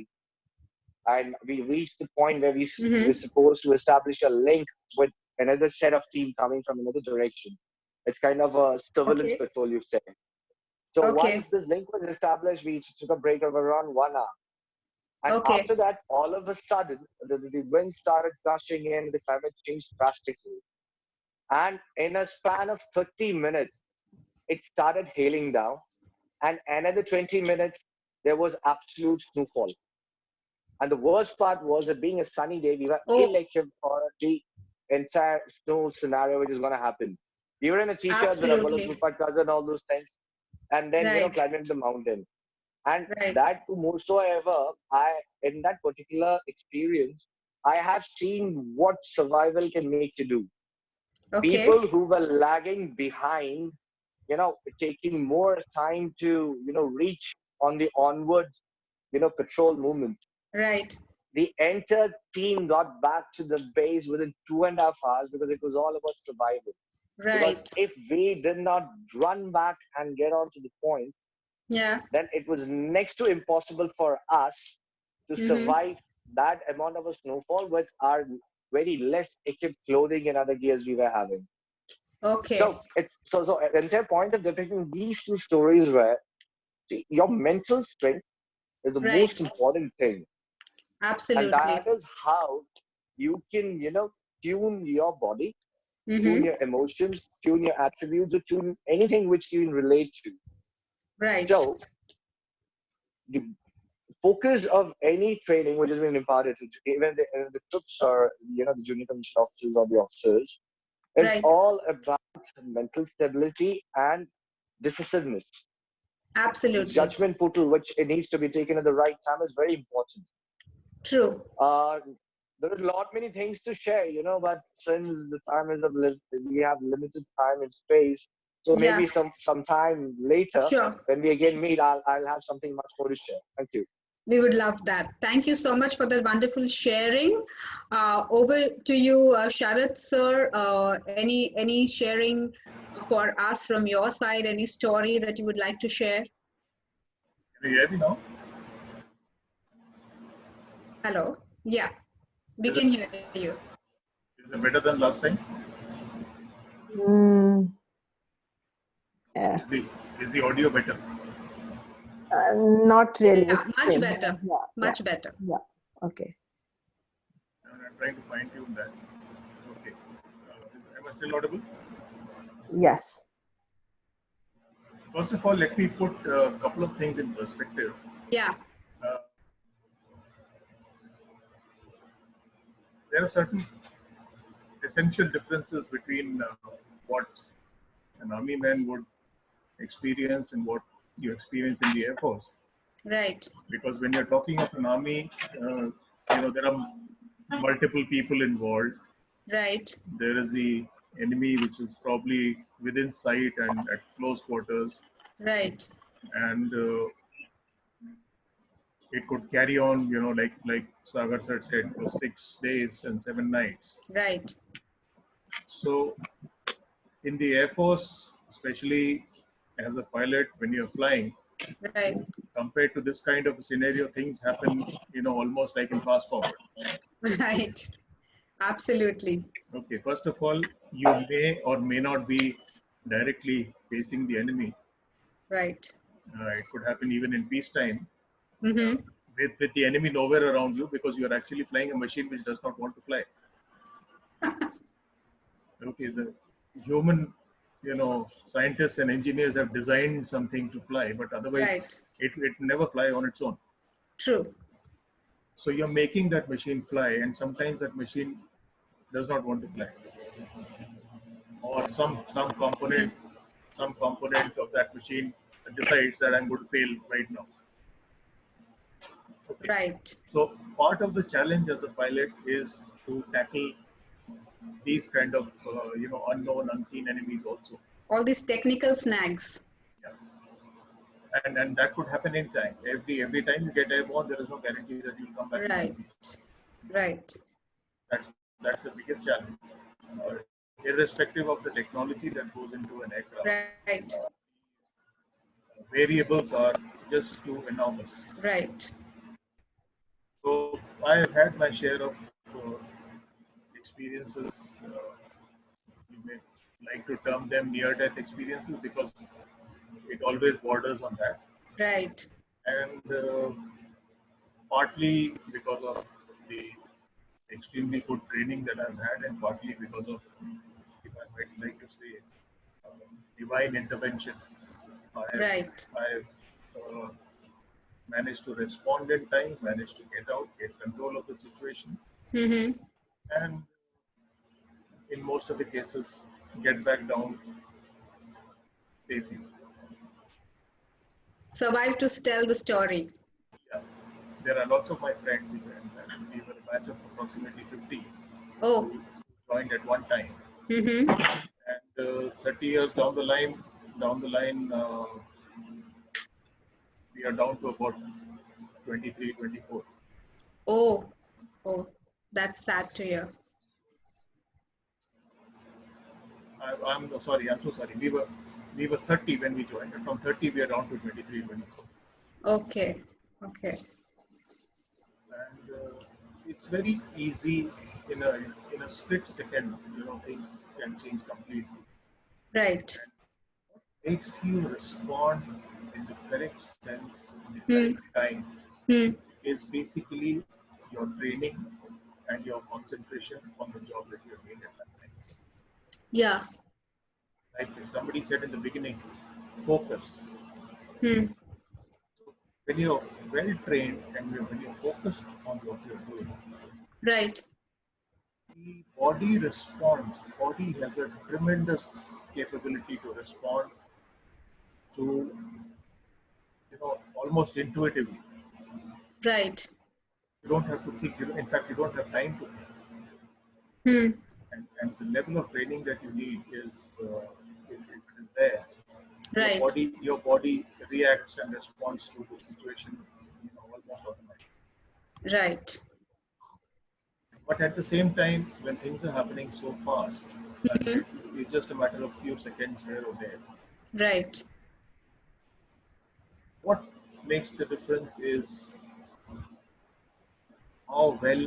E: And we reached the point where we were
B: Mm-hmm.
E: supposed to establish a link with another set of team coming from another direction. It's kind of a surveillance
B: Okay.
E: patrol, you say. So once
B: Okay.
E: this link was established, we took a break of around 1 hour. And
B: Okay.
E: after that, all of a sudden, the wind started gushing in, the climate changed drastically. And in a span of 30 minutes, it started hailing down. And another 20 minutes, there was absolute snowfall. And the worst part was that being a sunny day, we were
B: Oh,
E: ill-equipped for the entire snow scenario which is going to happen. We were in a t-shirt with a
B: absolutely.
E: bulletproof pajamas and all those things, and then
B: Right.
E: climbing the mountain. And
B: Right.
E: that too, more so ever, I in that particular experience, I have seen what survival can make you do.
B: Okay.
E: People who were lagging behind, taking more time to reach on the onwards, patrol movement.
B: Right.
E: The entire team got back to the base within 2.5 hours, because it was all about survival. Because
B: Right.
E: if we did not run back and get on to the point,
B: Yeah.
E: then it was next to impossible for us to
B: Mm-hmm.
E: survive that amount of a snowfall with our very less equipped clothing and other gears we were having.
B: Okay.
E: So it's so the entire point of depicting these two stories were, see, your mental strength is the most
B: Right.
E: important thing. And
B: Absolutely.
E: that is how you can, tune your body, tune
B: Mm-hmm.
E: your emotions, tune your attributes, or tune anything which you can relate to.
B: Right.
E: So the focus of any training which has been imparted to even the troops or the junior commissioned officers or the officers is
B: Right.
E: all about mental stability and decisiveness, the
B: Absolutely.
E: judgment portal, which it needs to be taken at the right time, is very important.
B: True.
E: There are a lot many things to share, but since the time is we have limited time and space, so
B: Yeah,
E: maybe some time later
B: sure.
E: when we again meet, I'll have something much more to share. Thank you.
B: We would love that. Thank you so much for the wonderful sharing. Over to you, Sharath sir. Any sharing for us from your side? Any story that you would like to share?
F: Can you hear me now?
B: Hello. Yeah, we
F: Is it,
B: can hear you.
F: is it better than last time?
A: Yeah.
F: Is the audio better?
A: Not really.
B: Yeah,
A: It's
B: much
A: same.
B: better.
A: Yeah.
B: Much better.
A: Yeah. Okay.
F: I'm trying to fine tune that. Okay. Am I still audible?
A: Yes.
F: First of all, let me put a couple of things in perspective.
B: Yeah.
F: Uh, there are certain essential differences between what an army man would experience and what you experience in the Air Force.
B: Right.
F: Because when you're talking of an army, there are multiple people involved.
B: Right.
F: There is the enemy, which is probably within sight and at close quarters,
B: Right.
F: and it could carry on, like Sagar sir said, for 6 days and 7 nights.
B: Right.
F: So, in the Air Force, especially as a pilot, when you're flying,
B: Right.
F: compared to this kind of a scenario, things happen, almost like in fast forward.
B: Right. Absolutely.
F: Okay, first of all, you may or may not be directly facing the enemy.
B: Right.
F: It could happen even in peacetime,
B: Mm-hmm.
F: with the enemy nowhere around you, because you are actually flying a machine which does not want to fly. Okay, the human, scientists and engineers have designed something to fly, but otherwise
B: Right.
F: it never fly on its own.
B: True.
F: So you're making that machine fly, and sometimes that machine does not want to fly, or some component of that machine decides that I'm going to fail right now. Okay.
B: Right.
F: So part of the challenge as a pilot is to tackle these kind of unknown, unseen enemies also.
B: All these technical snags.
F: Yeah. And that could happen anytime. Every time you get airborne, there is no guarantee that you'll come back in one
B: Right.
F: piece.
B: Right.
F: That's the biggest challenge. Irrespective of the technology that goes into an aircraft,
B: Right.
F: variables are just too enormous.
B: Right.
F: So I have had my share of experiences. You may like to term them near-death experiences, because it always borders on that.
B: Right.
F: And partly because of the extremely good training that I've had, and partly because of, if I might like to say, divine intervention.
B: Right.
F: I've managed to respond in time, managed to get control of the situation,
B: Mm-hmm.
F: and in most of the cases, get back down safely.
B: Survive to tell the story.
F: Yeah. There are lots of my friends, and we were a batch of approximately 50
B: Oh.
F: who joined at one time.
B: Mm-hmm.
F: And 30 years down the line, we are down to about 23, 24.
B: Oh. Oh. That's sad to hear.
F: I'm sorry. I'm so sorry. We were 30 when we joined, and from 30 we are down to 23, 24.
B: Okay. Okay.
F: And it's very easy in a split second. Things can change completely.
B: Right.
F: Makes you respond in the correct sense, in the
B: Hmm.
F: correct time,
B: Hmm.
F: is basically your training and your concentration on the job that you're doing at that time.
B: Yeah.
F: Like somebody said in the beginning, focus.
B: Hmm.
F: So when you're well trained and when you're focused on what you're doing,
B: Right.
F: the body responds. The body has a tremendous capability to respond to, almost intuitively.
B: Right.
F: You don't have to think. In fact, you don't have time to think.
B: Hmm.
F: And the level of training that you need is, if it is there,
B: Right.
F: your body reacts and responds to the situation, almost automatically.
B: Right.
F: But at the same time, when things are happening so fast, and
B: Hmm.
F: it's just a matter of few seconds here or there,
B: Right.
F: what makes the difference is how well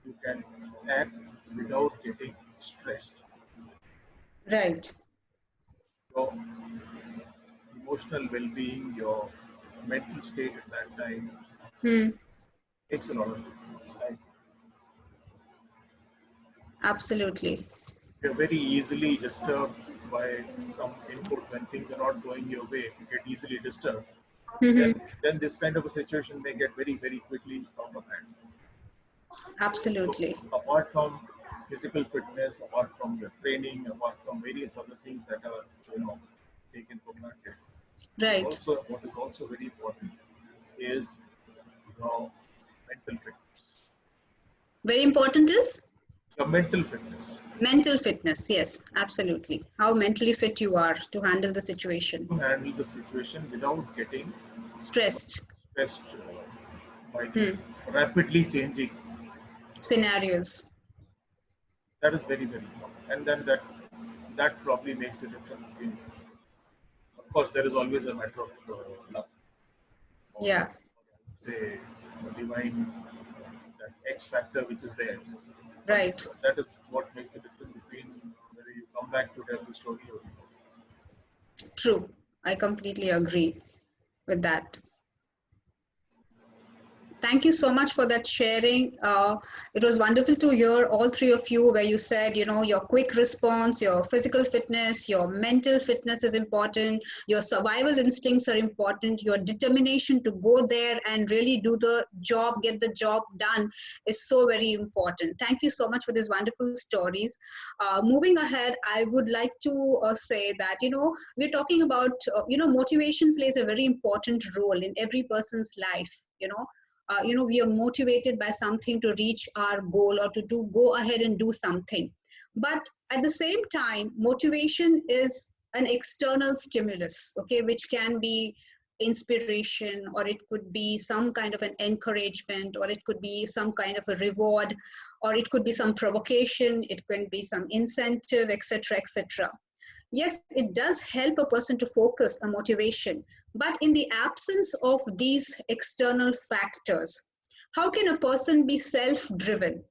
F: you can act without getting stressed.
B: Right.
F: Your emotional well-being, your mental state at that time
B: Hmm.
F: makes a lot of difference.
B: Absolutely.
F: You're very easily disturbed by some input when things are not going your way. If you get easily disturbed,
B: Hmm.
F: then this kind of a situation may get very, very quickly out of hand. So
B: Absolutely.
F: apart from physical fitness, apart from your training, apart from various other things that are, taken for granted,
B: Right.
F: also what is also very important is your mental fitness.
B: Very important is
F: Your mental fitness.
B: mental fitness. Yes, absolutely. How mentally fit you are to handle the situation.
F: To handle the situation without getting
B: Stressed.
F: stressed by the
B: Hmm.
F: rapidly changing.
B: Scenarios.
F: That is very, very important. And then that probably makes a difference between. Of course, there is always a matter of luck, or
B: Yeah.
F: say divine, that X factor which is there. But
B: Right.
F: that is what makes a difference between whether you come back to tell the story or not.
B: True. I completely agree with that. Thank you so much for that sharing. It was wonderful to hear all three of you where you said, your quick response, your physical fitness, your mental fitness is important, your survival instincts are important, your determination to go there and really do the job, get the job done is so very important. Thank you so much for these wonderful stories. Moving ahead, I would like to say that, we're talking about, motivation plays a very important role in every person's life, we are motivated by something to reach our goal or to go ahead and do something. But at the same time, motivation is an external stimulus, okay, which can be inspiration, or it could be some kind of an encouragement, or it could be some kind of a reward, or it could be some provocation, it can be some incentive, etc., etc. Yes, it does help a person to focus a motivation, but in the absence of these external factors, how can a person be self-driven?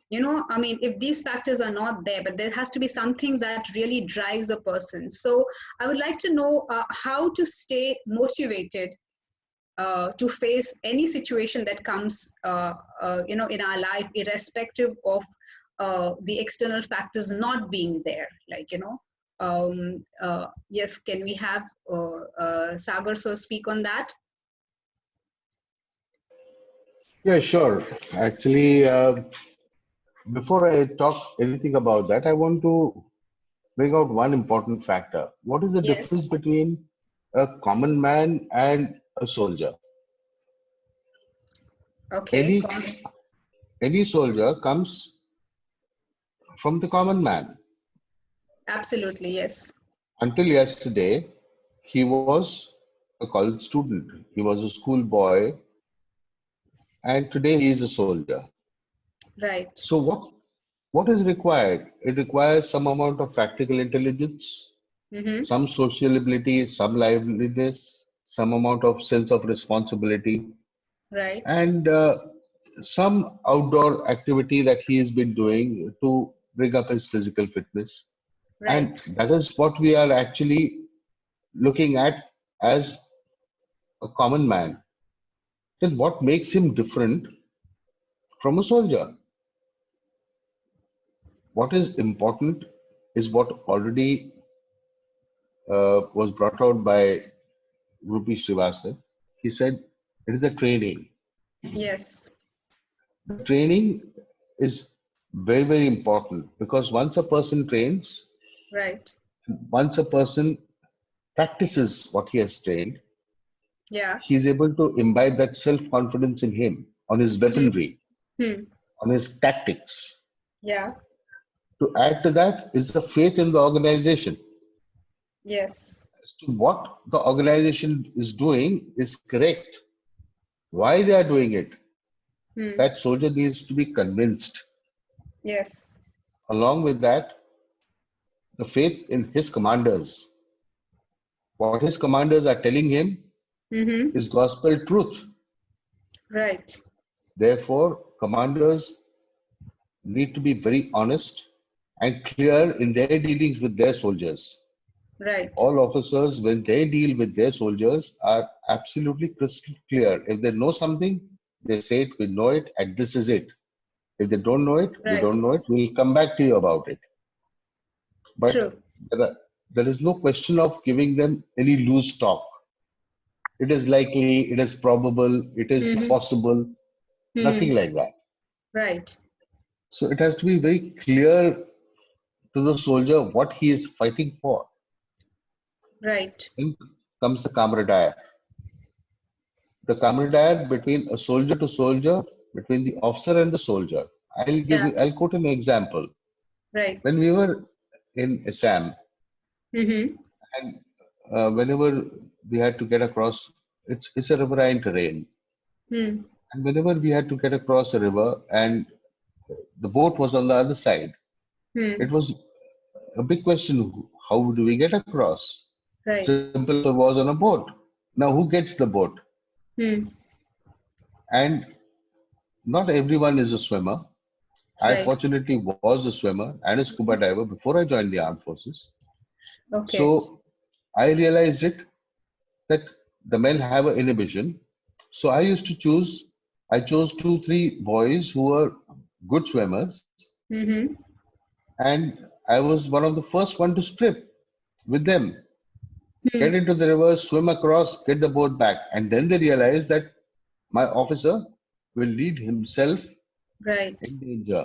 B: If these factors are not there, but there has to be something that really drives a person. So I would like to know how to stay motivated to face any situation that comes, in our life, irrespective of the external factors not being there. Yes, can we have Sagar sir speak on that?
D: Yeah, sure. Actually, before I talk anything about that, I want to bring out one important factor. What is the
B: Yes.
D: difference between a common man and a soldier?
B: Okay.
D: Any any soldier comes from the common man.
B: Absolutely. Yes.
D: Until yesterday, he was a college student. He was a school boy, and today he is a soldier.
B: Right.
D: So what is required? It requires some amount of practical intelligence,
B: Mm-hmm.
D: some social ability, some liveliness, some amount of sense of responsibility,
B: Right.
D: and some outdoor activity that he has been doing to bring up his physical fitness. And
B: Right.
D: that is what we are actually looking at as a common man. Then what makes him different from a soldier? What is important is what already was brought out by Rupi Srivastava. He said it is the training.
B: Yes.
D: The training is very, very important because once a person trains,
B: Right.
D: once a person practices what he has trained,
B: Yeah.
D: he is able to imbibe that self-confidence in him on his weaponry,
B: Hmm.
D: on his tactics.
B: Yeah.
D: To add to that is the faith in the organization.
B: Yes.
D: As to what the organization is doing is correct, why they are doing it,
B: Hmm.
D: that soldier needs to be convinced.
B: Yes.
D: Along with that, the faith in his commanders. What his commanders are telling him
B: Mm-hmm.
D: is gospel truth.
B: Right.
D: Therefore, commanders need to be very honest and clear in their dealings with their soldiers.
B: Right.
D: All officers, when they deal with their soldiers, are absolutely crystal clear. If they know something, they say it, we know it, and this is it. If they don't know it, we
B: Right.
D: don't know it, we'll come back to you about it. But
B: True.
D: there is no question of giving them any loose talk. It is likely, it is probable, it is
B: Mm-hmm.
D: possible,
B: Mm-hmm.
D: nothing like that.
B: Right.
D: So it has to be very clear to the soldier what he is fighting for.
B: Right.
D: Then comes the camaraderie. The camaraderie between a soldier to soldier, between the officer and the soldier.
B: Yeah.
D: I'll quote an example.
B: Right.
D: When we were in Assam,
B: Mm-hmm.
D: and whenever we had to get across, it's a riverine terrain.
B: Hmm.
D: And whenever we had to get across a river and the boat was on the other side,
B: Hmm.
D: it was a big question. How do we get across?
B: Right.
D: Simple answer was on a boat. Now, who gets the boat?
B: Hmm.
D: And not everyone is a swimmer. I
B: Right.
D: fortunately was a swimmer and a scuba diver before I joined the armed forces.
B: Okay.
D: So I realized it that the men have an inhibition. So I chose two, three boys who were good swimmers,
B: Mm-hmm.
D: and I was one of the first one to strip with them,
B: Hmm.
D: get into the river, swim across, get the boat back. And then they realized that my officer will lead himself
B: Right.
D: in danger.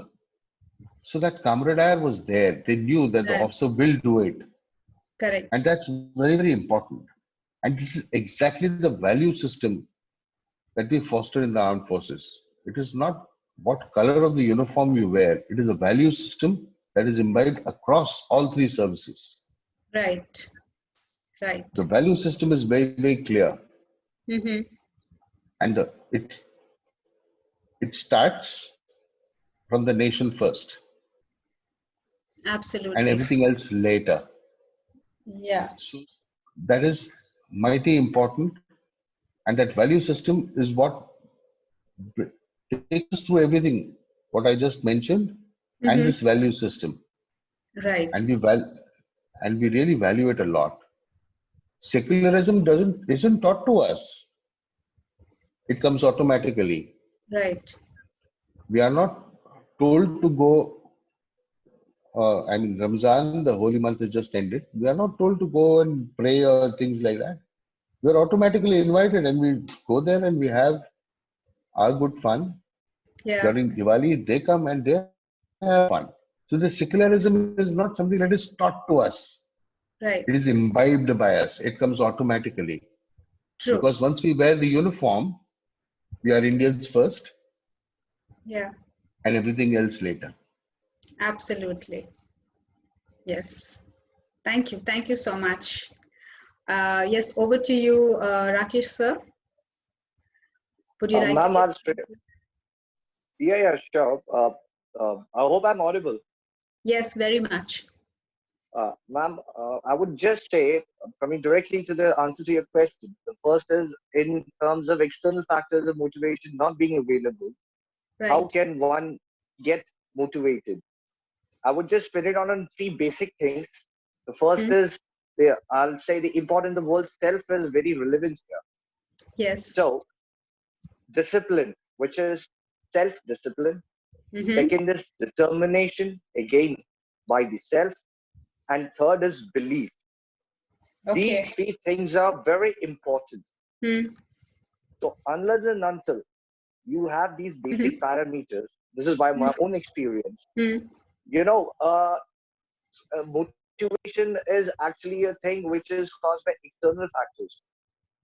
D: So that camaraderie was there. They knew that the
B: Right.
D: officer will do it. And
B: Correct.
D: that's very, very important. And this is exactly the value system that we foster in the armed forces. It is not what color of the uniform you wear, it is a value system that is imbibed across all three services.
B: Right.
D: The
B: Right.
D: value system is very, very clear.
B: Mm-hmm.
D: And it starts from the nation first and
B: Absolutely.
D: everything else later.
B: Yeah.
D: So that is mighty important. And that value system is what takes us through everything, what I just mentioned, and
B: Mm-hmm.
D: this value system.
B: Right.
D: And we really value it a lot. Secularism isn't taught to us. It comes automatically.
B: Right.
D: We are not told to go. I mean, Ramzan, the holy month has just ended. We are not told to go and pray or things like that. We are automatically invited, and we go there and we have our good fun.
B: Yeah.
D: During Diwali, they come and they have fun. So the secularism is not something that is taught to us. It is
B: Right.
D: imbibed by us. It comes automatically.
B: True.
D: Because once we wear the uniform, we are Indians first
B: Yeah.
D: and everything else later.
B: Absolutely. Yes. Thank you. Thank you so much. Yes, over to you, Rakesh sir. Would you like to
E: Ma'am,
B: give?
E: yeah, sure. I hope I'm audible.
B: Yes, very much.
E: Ma'am, I would just say, coming directly to the answer to your question, the first is in terms of external factors of motivation not being available, how
B: Right.
E: can one get motivated? I would just spin it on three basic things. The first
B: Hmm.
E: is, I'll say the importance of the word self is very relevant here.
B: Yes.
E: So, discipline, which is self discipline.
B: Mm-hmm.
E: Second is determination, again by the self. And third is belief. These
B: Okay.
E: three things are very important.
B: Hmm.
E: So, unless and until you have these basic
B: Mm-hmm.
E: parameters, this is by my own experience,
B: Hmm.
E: you know, motivation is actually a thing which is caused by external factors,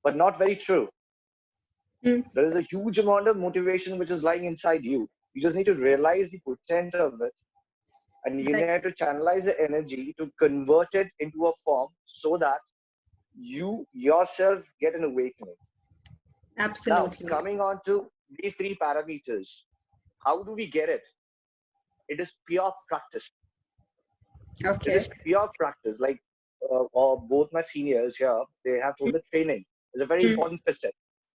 E: but not very true.
B: Mm.
E: There is a huge amount of motivation which is lying inside you. You just need to realize the potential of it, and you
B: Right.
E: need to channelize the energy to convert it into a form so that you yourself get an awakening. Now,
B: Absolutely.
E: coming on to these three parameters, how do we get it? It is pure practice. It
B: Okay.
E: is pure practice. Like or both my seniors here, they have told the training is a very
B: Mm.
E: important facet.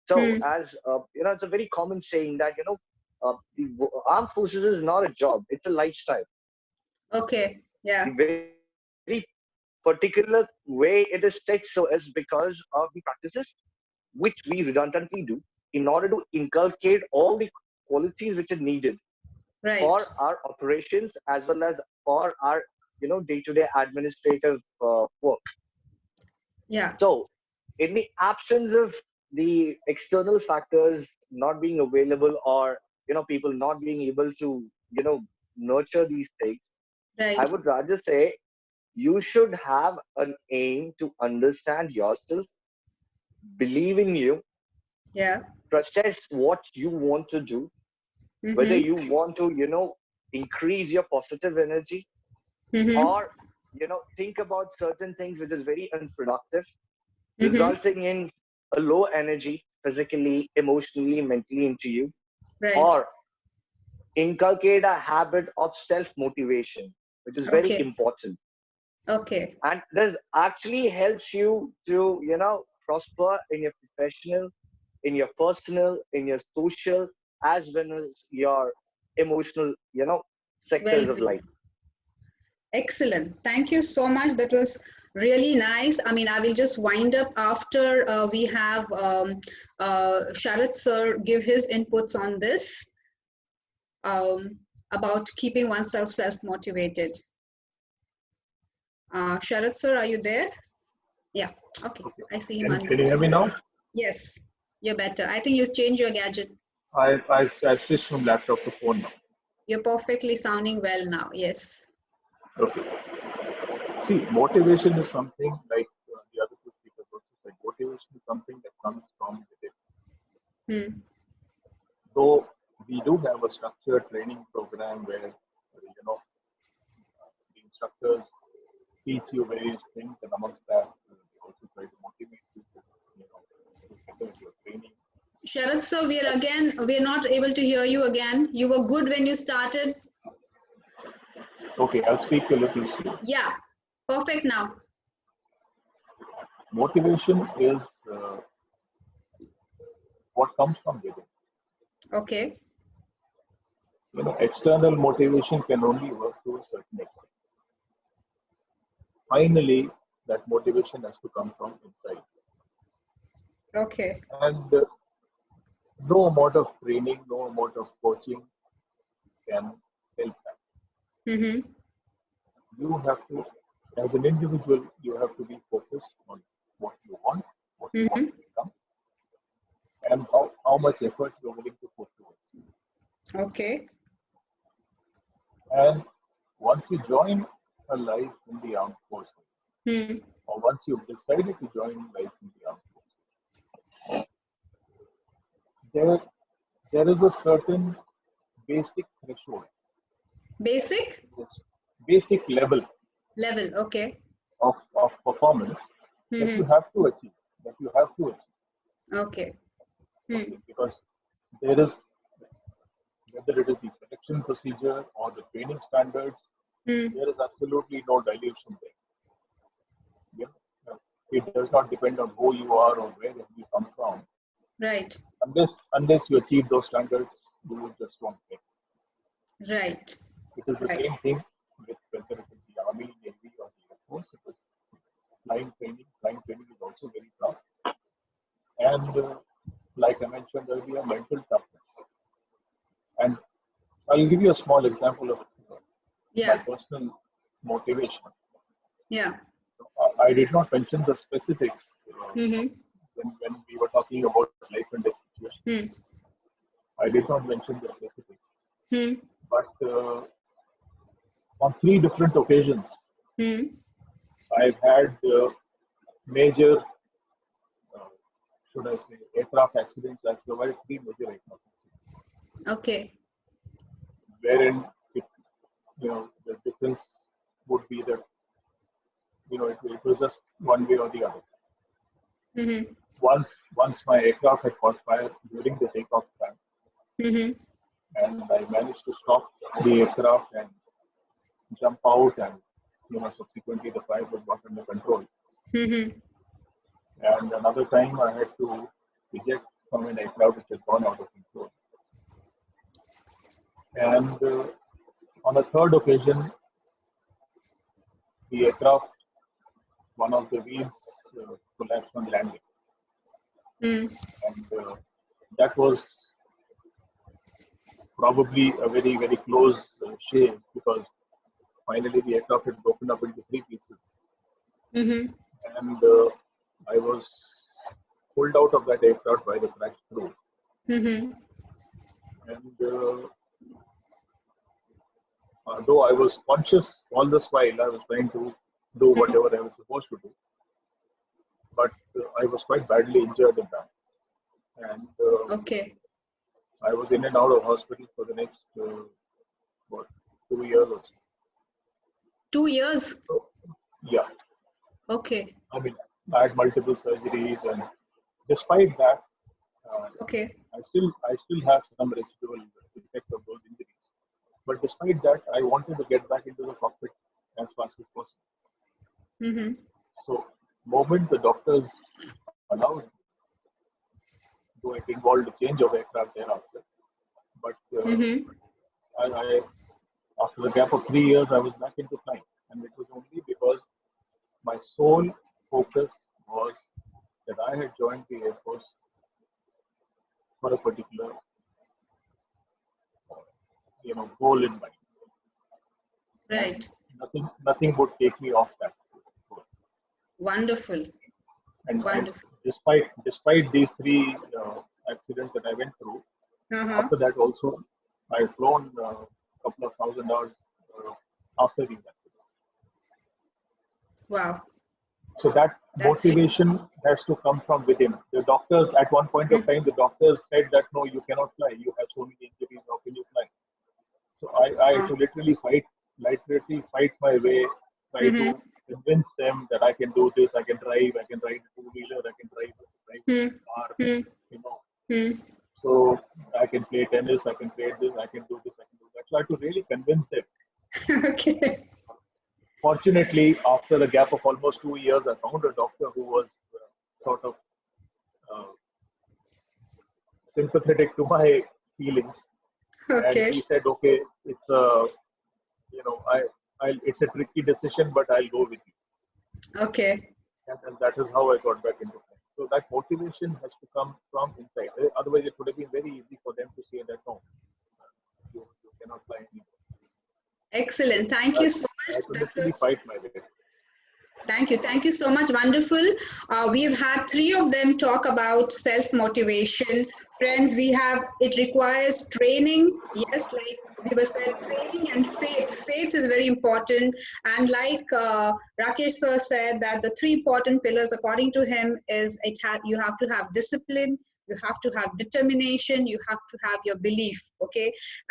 E: So,
B: Mm.
E: as it's a very common saying that the armed forces is not a job; it's a lifestyle.
B: Okay. Yeah.
E: The very particular way it is set so is because of the practices which we redundantly do in order to inculcate all the qualities which are needed
B: Right.
E: for our operations as well as for our day-to-day administrative work.
B: Yeah.
E: So in the absence of the external factors not being available, or people not being able to nurture these things, I
B: Right.
E: would rather say you should have an aim to understand yourself, believe in you,
B: Yeah.
E: process what you want to do, whether
B: Mm-hmm.
E: you want to increase your positive energy,
B: Mm-hmm.
E: or think about certain things which is very unproductive,
B: Mm-hmm.
E: resulting in a low energy physically, emotionally, mentally into you,
B: Right.
E: or inculcate a habit of self motivation, which is very
B: Okay.
E: important.
B: Okay.
E: And this actually helps you to prosper in your professional, in your personal, in your social, as well as your emotional sectors of
B: Well-being.
E: life.
B: Excellent. Thank you so much. That was really nice. I mean, I will just wind up after we have Sharad sir give his inputs on this about keeping oneself self-motivated. Sharad sir, are you there? Yeah. Okay.
F: Okay.
B: I see him
F: Can you hear me
B: unmuted.
F: now?
B: Yes, you're better. I think you've changed your gadget.
F: I switched from laptop to phone now.
B: You're perfectly sounding well now. Yes.
F: Okay. See, motivation is something like the other two speakers also said. Motivation is something that comes from within.
B: Hmm.
F: So we do have a structured training program where the instructors teach you various things, and amongst that, they also try to motivate you to do better at your training.
B: Sharad sir, we're not able to hear you again. You were good when you started.
F: Okay, I'll speak a little slow.
B: Yeah, perfect now.
F: Motivation is what comes from within.
B: Okay.
F: External motivation can only work to a certain extent. Finally, that motivation has to come from inside.
B: Okay.
F: And no amount of training, no amount of coaching can help that.
B: Mm-hmm.
F: You have to, as an individual, you have to be focused on what you want
B: Mm-hmm.
F: to become, and how much effort you're willing to put towards.
B: Okay.
F: And once you join a life in the armed forces,
B: Hmm.
F: or once you've decided to join life in the armed forces, there there is a certain basic threshold,
B: Basic
F: this basic level
B: level. Okay.
F: of performance that you
B: Mm-hmm.
F: have to achieve, that you have to achieve.
B: Okay. Hmm.
F: Okay, because there is, whether it is the selection procedure or the training standards,
B: Hmm.
F: there is absolutely no dilution there. It does not depend on who you are or where you come from.
B: Right.
F: Unless you achieve those standards, you just won't get.
B: Right.
F: It is the
B: Right.
F: same thing with whether it is the army, navy, or the air force. It is flying training. Flying training is also very tough, and like I mentioned earlier, mental toughness. And I'll give you a small example of my
B: Yeah.
F: personal motivation.
B: Yeah.
F: I did not mention the specifics
B: Mm-hmm.
F: when we were talking about life and death situations.
B: Hmm.
F: I did not mention the specifics,
B: Hmm.
F: but on three different occasions,
B: Hmm.
F: I've had major, should I say, aircraft accidents. I've survived 3 major aircraft accidents,
B: Okay.
F: wherein it, the difference would be that it was just one way or the other.
B: Mm-hmm.
F: Once my aircraft had caught fire during the takeoff time,
B: Mm-hmm.
F: and I managed to stop the aircraft and jump out, and subsequently the fire was got under control.
B: Mm-hmm.
F: And another time I had to eject from an aircraft which had gone out of control. And on a third occasion, the aircraft, one of the wheels collapsed on landing.
B: Mm.
F: And that was probably a very, very close shave, because finally the aircraft had broken up into 3 pieces.
B: Mm-hmm.
F: And I was pulled out of that aircraft by the crash crew.
B: Mm-hmm.
F: And though I was conscious all this while, I was trying to do whatever I was supposed to do. But I was quite badly injured in that. And
B: Okay.
F: I was in and out of hospital for the next, 2 years or so.
B: 2 years.
F: So, yeah.
B: Okay.
F: I mean, I had multiple surgeries, and despite that,
B: Okay.
F: I still have some residual effect of those injuries. But despite that, I wanted to get back into the cockpit as fast as possible.
B: Mm-hmm.
F: So, moment the doctors allowed, though it involved a change of aircraft thereafter. But
B: Mm-hmm.
F: I after a gap of 3 years, I was back into flying, and it was only because my sole focus was that I had joined the Air Force for a particular, goal in mind. And
B: Right.
F: nothing would take me off that goal.
B: Wonderful.
F: And
B: Wonderful.
F: despite these 3 accidents that I went through,
B: Uh-huh.
F: after that also I've flown a couple of thousand hours after these accidents.
B: Wow.
F: So that
B: That's really
F: motivation has to come from within. The doctors, at one point of time, the doctors said that no, you cannot fly. You have so many injuries. How can you fly? So I had to literally fight my way, try
B: Mm-hmm.
F: to convince them that I can do this. I can drive. I can ride a two-wheeler. I can drive a car. You know.
B: Mm-hmm.
F: So I can play tennis. I can play this. I can do this. I can do that. So I had to really convince them.
B: Okay.
F: Fortunately, after a gap of almost 2 years, I found a doctor who was sort of uh, sympathetic to my feelings, and
B: Okay.
F: he said, "Okay, it's a, it's a tricky decision, but I'll go with you."
B: Okay.
F: And that is how I got back into it. So that motivation has to come from inside. Otherwise, it would have been very easy for them to say that no, you cannot fly anymore.
B: Excellent. Thank you so
F: I
B: much.
F: had to
B: That
F: literally
B: was
F: fight my way.
B: Thank you. Thank you so much. Wonderful. We've had 3 of them talk about self-motivation. Friends, it requires training. Yes, like we were said, training and faith. Faith is very important. And like Rakesh sir said, that the 3 important pillars, according to him, is you have to have discipline, you have to have determination, you have to have your belief, okay?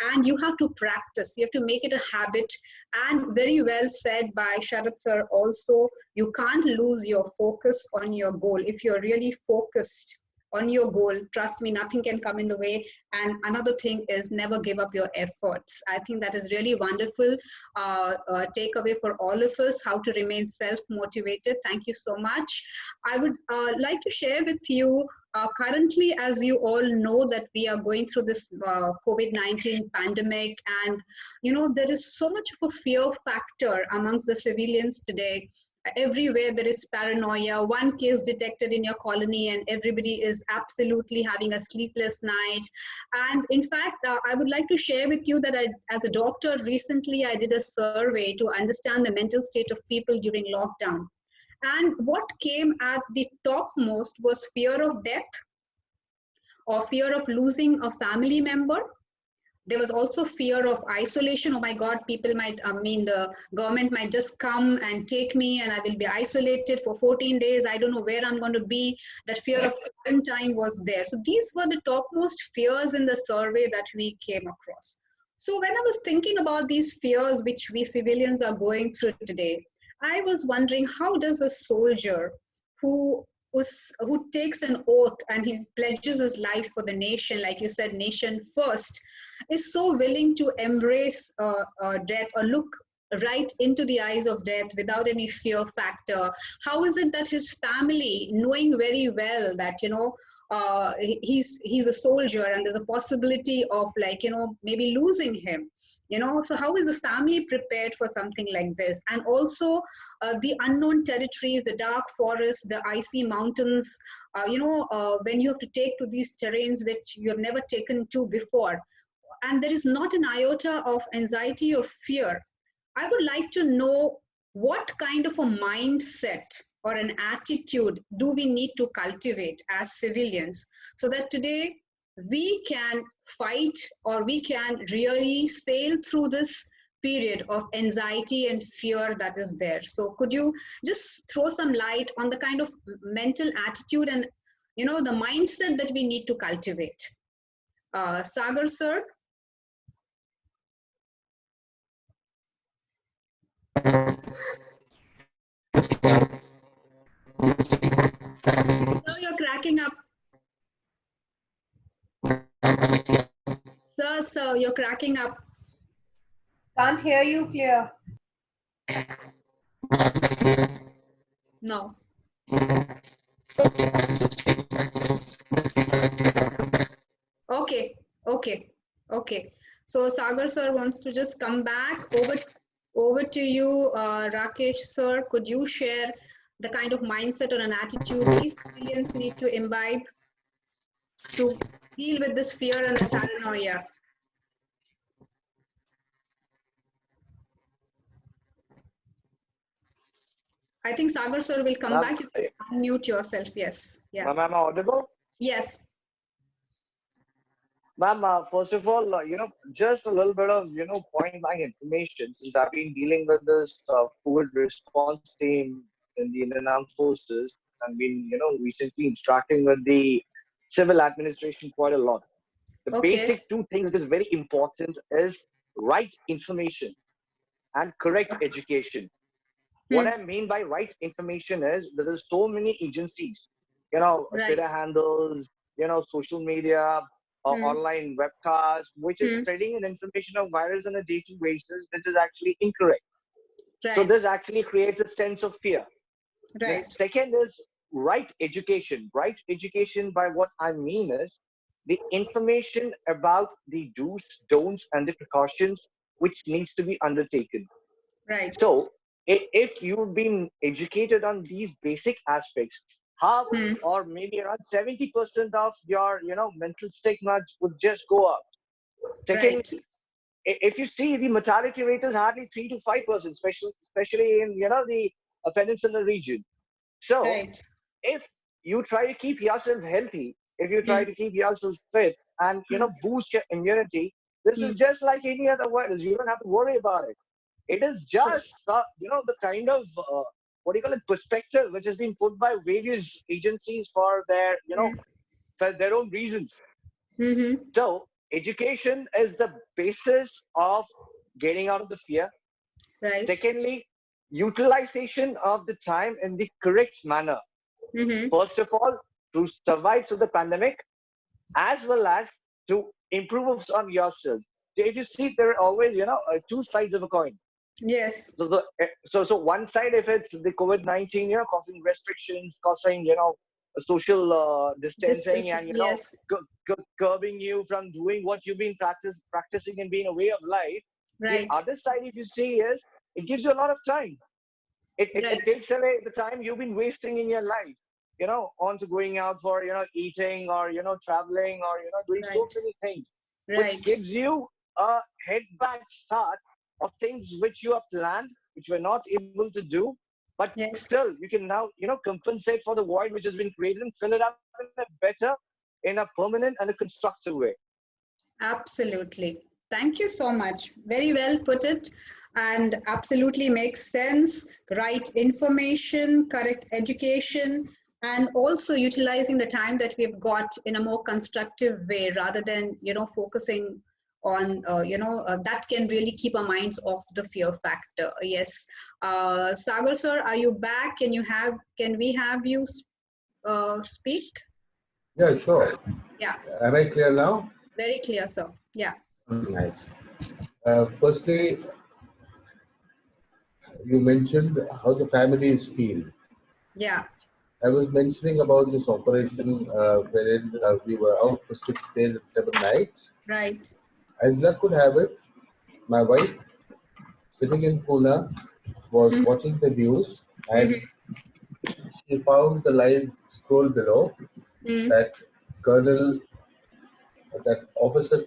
B: And you have to practice. You have to make it a habit. And very well said by Sharath sir also, you can't lose your focus on your goal. If you're really focused on your goal, trust me, nothing can come in the way. And another thing is never give up your efforts. I think that is really wonderful takeaway for all of us, how to remain self-motivated. Thank you so much. I would like to share with you, currently, as you all know, that we are going through this COVID-19 pandemic, and there is so much of a fear factor amongst the civilians today. Everywhere there is paranoia. One case detected in your colony and everybody is absolutely having a sleepless night. And in fact, I would like to share with you that as a doctor, recently I did a survey to understand the mental state of people during lockdown. And what came at the topmost was fear of death, or fear of losing a family member, there was also fear of isolation. Oh my God, people might, I mean, the government might just come and take me and I will be isolated for 14 days. I don't know where I'm going to be. That fear of quarantine was there. So these were the topmost fears in the survey that we came across. So when I was thinking about these fears which we civilians are going through today, I was wondering, how does a soldier who who takes an oath and he pledges his life for the nation, like you said, nation first, is so willing to embrace death or look right into the eyes of death without any fear factor? How is it that his family, knowing very well that, you know, he's a soldier and there's a possibility of, like, you know, maybe losing him, you know, so how is the family prepared for something like this? And also the unknown territories, the dark forests, the icy mountains, when you have to take to these terrains which you have never taken to before, and there is not an iota of anxiety or fear. I would like to know what kind of a mindset or an attitude do we need to cultivate as civilians so that today we can fight, or we can really sail through this period of anxiety and fear that is there. So could you just throw some light on the kind of mental attitude and, you know, the mindset that we need to cultivate? Sagar sir? Sir, you're cracking up. Sir, you're cracking up.
A: Can't hear you clear.
B: No. Okay, okay. So Sagar sir wants to just come back. Over to you, Rakesh sir. Could you share the kind of mindset or an attitude we civilians need to imbibe to deal with this fear and the paranoia? I think Sagar sir will come back. You can unmute yourself. Yes. Yeah.
E: Ma'am, am I audible?
B: Yes.
E: Ma'am, first of all, just a little bit of, point blank information, since I've been dealing with this COVID response team in the Indian Armed Forces and been, recently interacting with the civil administration quite a lot. The
B: Okay.
E: basic two things which is very important is right information and correct education. What I mean by right information is there are so many agencies,
B: Right.
E: Twitter handles, social media, online webcasts, which is spreading an information of virus on a day-to-day basis, which is actually incorrect. So
B: Right.
E: this actually creates a sense of fear. The
B: Right.
E: second is right education. Right education, by what I mean is the information about the do's, don'ts, and the precautions which needs to be undertaken.
B: Right.
E: So, if you've been educated on these basic aspects, half or maybe around 70% of your, mental stigma would just go up.
B: Right.
E: Secondly, if you see the mortality rate is hardly 3 to 5%, especially in, the peninsular region. So,
B: Right.
E: if you try to keep yourself healthy, if you try to keep yourself fit and, boost your immunity, this is just like any other virus. You don't have to worry about it. It is just, the kind of, what do you call it, perspective which has been put by various agencies for their, for their own reasons. So, education is the basis of getting out of the fear.
B: Right.
E: Secondly, utilization of the time in the correct manner. First of all, to survive through the pandemic, as well as to improve on yourself. So if you see, there are always, two sides of a coin.
B: Yes.
E: So one side, if it's the COVID-19, causing restrictions, causing, social distancing,
B: Distance.
E: and
B: Yes.
E: curbing you from doing what you've been practicing and being a way of life. The
B: Right.
E: other side, if you see, is it gives you a lot of time. It
B: Right.
E: takes away the time you've been wasting in your life, onto going out for, eating or, traveling or, doing so
B: Right.
E: many things, which
B: Right.
E: gives you a head back start of things which you have planned, which you were not able to do. But
B: Yes.
E: still, you can now, compensate for the void which has been created and fill it up in a better, in a permanent and a constructive way.
B: Absolutely. Thank you so much. Very well put it, and absolutely makes sense. Right information, correct education, and also utilizing the time that we've got in a more constructive way rather than, focusing on, that can really keep our minds off the fear factor. Yes. Sagar sir, are you back? Can we have you speak?
D: Yeah, sure.
B: Yeah,
D: Am I clear now?
B: very clear, sir. Yeah.
D: Nice. Firstly, you mentioned how the families feel.
B: Yeah.
D: I was mentioning about this operation wherein we were out for 6 days and 7 nights.
B: Right.
D: As luck could have it, my wife, sitting in Pune, was
B: Mhm.
D: watching the news and
B: Mhm.
D: she found the line scroll below
B: Mm.
D: that Colonel, that officer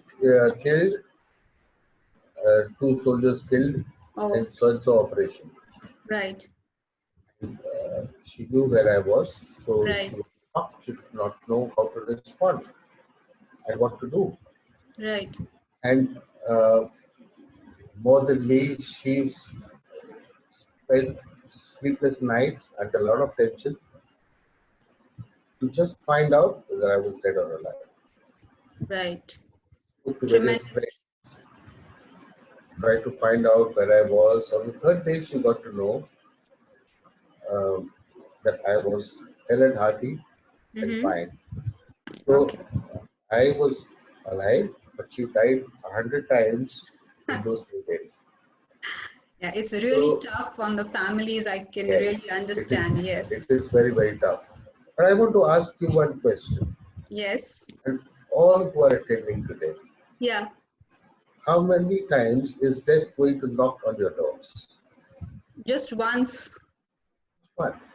D: killed, 2 soldiers killed
B: Oh,
D: in so-and-so operation.
B: right.
D: She knew where I was, so
B: Right.
D: she was shocked. She did not know how to respond and what to do.
B: Right.
D: And more than me, she's spent sleepless nights under a lot of tension to just find out whether I was dead or alive.
B: Right.
D: Spoke to various
B: Tremendous.
D: friends, tried to find out where I was. On the third day, she got to know um, that I was hale and hearty and
B: Mm-hmm.
D: fine. So
B: Okay.
D: I was alive, but she died 100 times in those 3 days.
B: Yeah, it's really
D: So
B: tough on the families. I can really
D: yes,
B: understand.
D: it
B: Yes.
D: is very, very tough. But I want to ask you one question,
B: Yes.
D: and all who are attending today,
B: Yeah.
D: how many times is death going to knock on your doors?
B: Just once.
D: Once,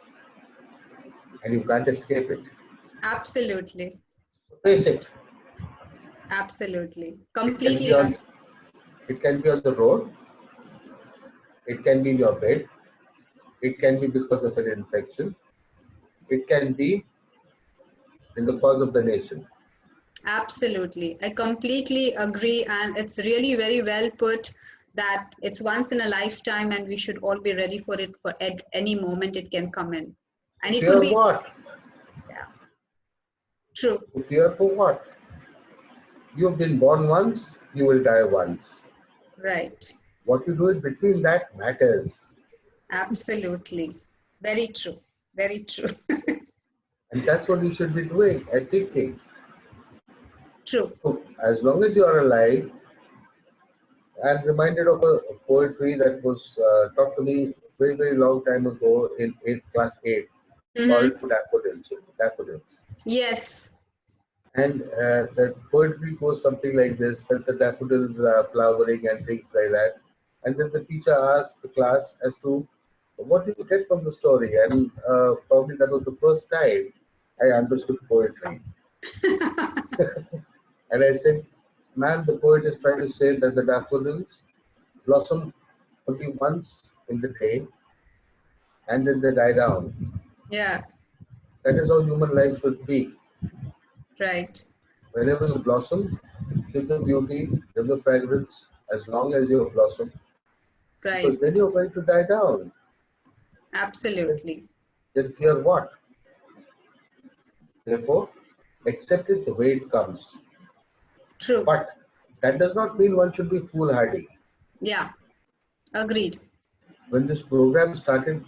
D: and you can't escape it.
B: Absolutely.
D: Face it.
B: Absolutely.
D: It can be
B: Completely.
D: on, it can be on the road. It can be in your bed. It can be because of an infection. It can be in the cause of the nation.
B: Absolutely. I completely agree. And it's really very well put that it's once in a lifetime and we should all be ready for it for at any moment it can come in. And it could
D: Fear
B: be,
D: what?
B: yeah, true.
D: Fear for what? You have been born once, you will die once.
B: Right.
D: What you do in between that matters.
B: Absolutely. Very true. Very true.
D: And that's what you should be doing and thinking.
B: True.
D: So, as long as you are alive, I'm reminded of a poetry that was taught to me very, very long time ago in class 8 called
B: Mm-hmm.
D: Daffodils. Daffodils.
B: Yes.
D: And the poetry goes something like this, that the daffodils are flowering and things like that. And then the teacher asked the class as to what do you get from the story? And probably that was the first time I understood poetry. And I said, man, the poet is trying to say that the daffodils blossom only once in the day and then they die down.
B: Yeah.
D: That is how human life should be.
B: Right.
D: Whenever you blossom, give the beauty, give the fragrance as long as you blossom, because then
B: Right.
D: you're going to die down. Then,
B: Absolutely.
D: then fear what? Therefore, accept it the way it comes.
B: True.
D: But that does not mean one should be foolhardy.
B: Yeah. Agreed.
D: When this program started,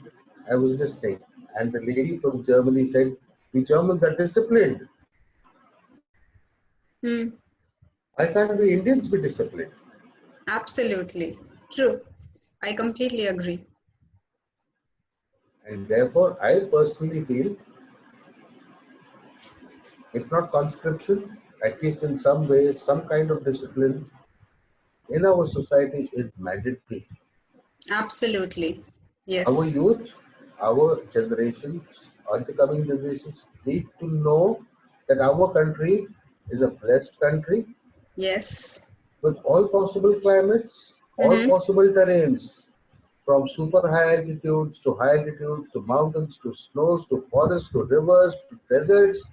D: I was listening, and the lady from Germany said, "We Germans are disciplined.
B: Hmm.
D: Why can't we Indians be disciplined?"
B: Absolutely. True. I completely agree.
D: And therefore, I personally feel, if not conscription, at least in some way, some kind of discipline in our society is mandatory.
B: Absolutely.
D: Our
B: Yes.
D: youth, our generations, or the coming generations need to know that our country is a blessed country
B: Yes.
D: with all possible climates, all
B: Mm-hmm.
D: possible terrains, from super high altitudes to high altitudes to mountains to snows to forests to rivers to deserts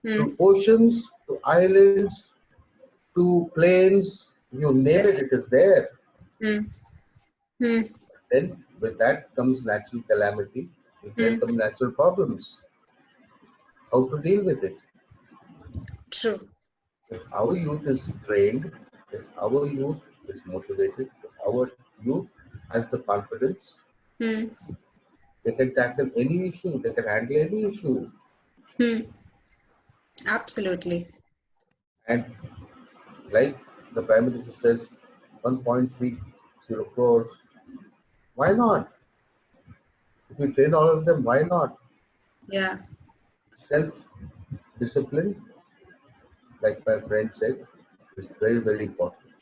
B: Hmm.
D: to oceans to islands to plains. You name it,
B: Yes.
D: it is there.
B: Hmm. Hmm.
D: Then with that comes natural calamity. With
B: Hmm.
D: that come natural problems. How to deal with it?
B: True.
D: If our youth is trained, if our youth is motivated, if our youth has the confidence,
B: Hmm.
D: they can tackle any issue, they can handle any issue.
B: Hmm. Absolutely.
D: And like the Prime Minister says, 1.30 crores, why not? If we train all of them, why not?
B: Yeah.
D: Self discipline, like my friend said, is very, very important.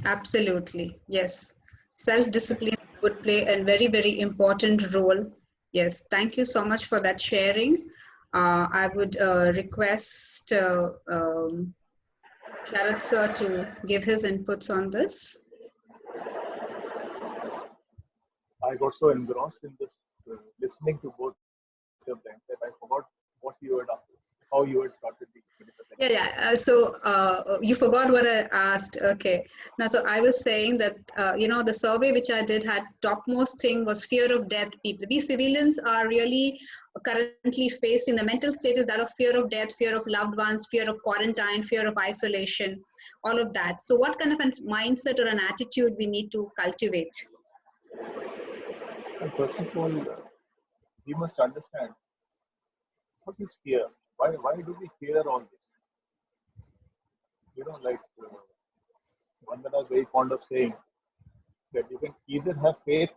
B: Absolutely. Yes. Self-discipline would play a very, very important role. Yes. Thank you so much for that sharing. I would request Sharad sir to give his inputs on this.
F: I got so engrossed in this, listening to both of them, that I forgot what you had asked, how you had started the particular
B: Yeah,
F: segment.
B: yeah. So you forgot what I asked. Okay. Now, so I was saying that, the survey which I did had topmost thing was fear of death. People, these civilians are really currently facing the mental state is that of fear of death, fear of loved ones, fear of quarantine, fear of isolation, all of that. So what kind of a mindset or an attitude we need to cultivate?
F: And first of all, we must understand what is fear. Why do we fear all this? Like Vandana is very fond of saying that you can either have faith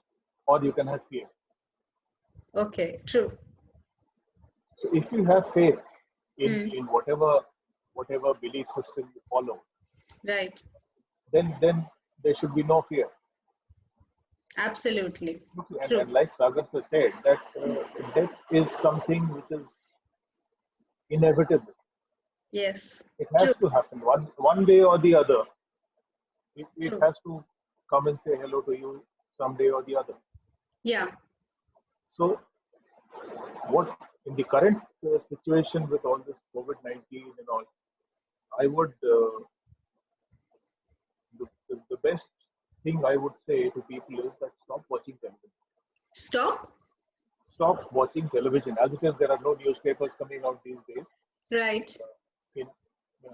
F: or you can have fear.
B: Okay, true.
F: So if you have faith in
B: Hmm.
F: in whatever belief system you follow,
B: Right.
F: then there should be no fear.
B: Absolutely.
F: Okay, and
B: True.
F: like Sagar said, that death is something which is inevitable.
B: Yes.
F: It
B: True.
F: has to happen one day or the other. It
B: True.
F: has to come and say hello to you someday or the other.
B: Yeah.
F: So, what in the current situation with all this COVID-19 and all, I would the best thing I would say to people is that stop watching television.
B: Stop.
F: Stop watching television. As it is, there are no newspapers coming out these days.
B: Right.
F: In,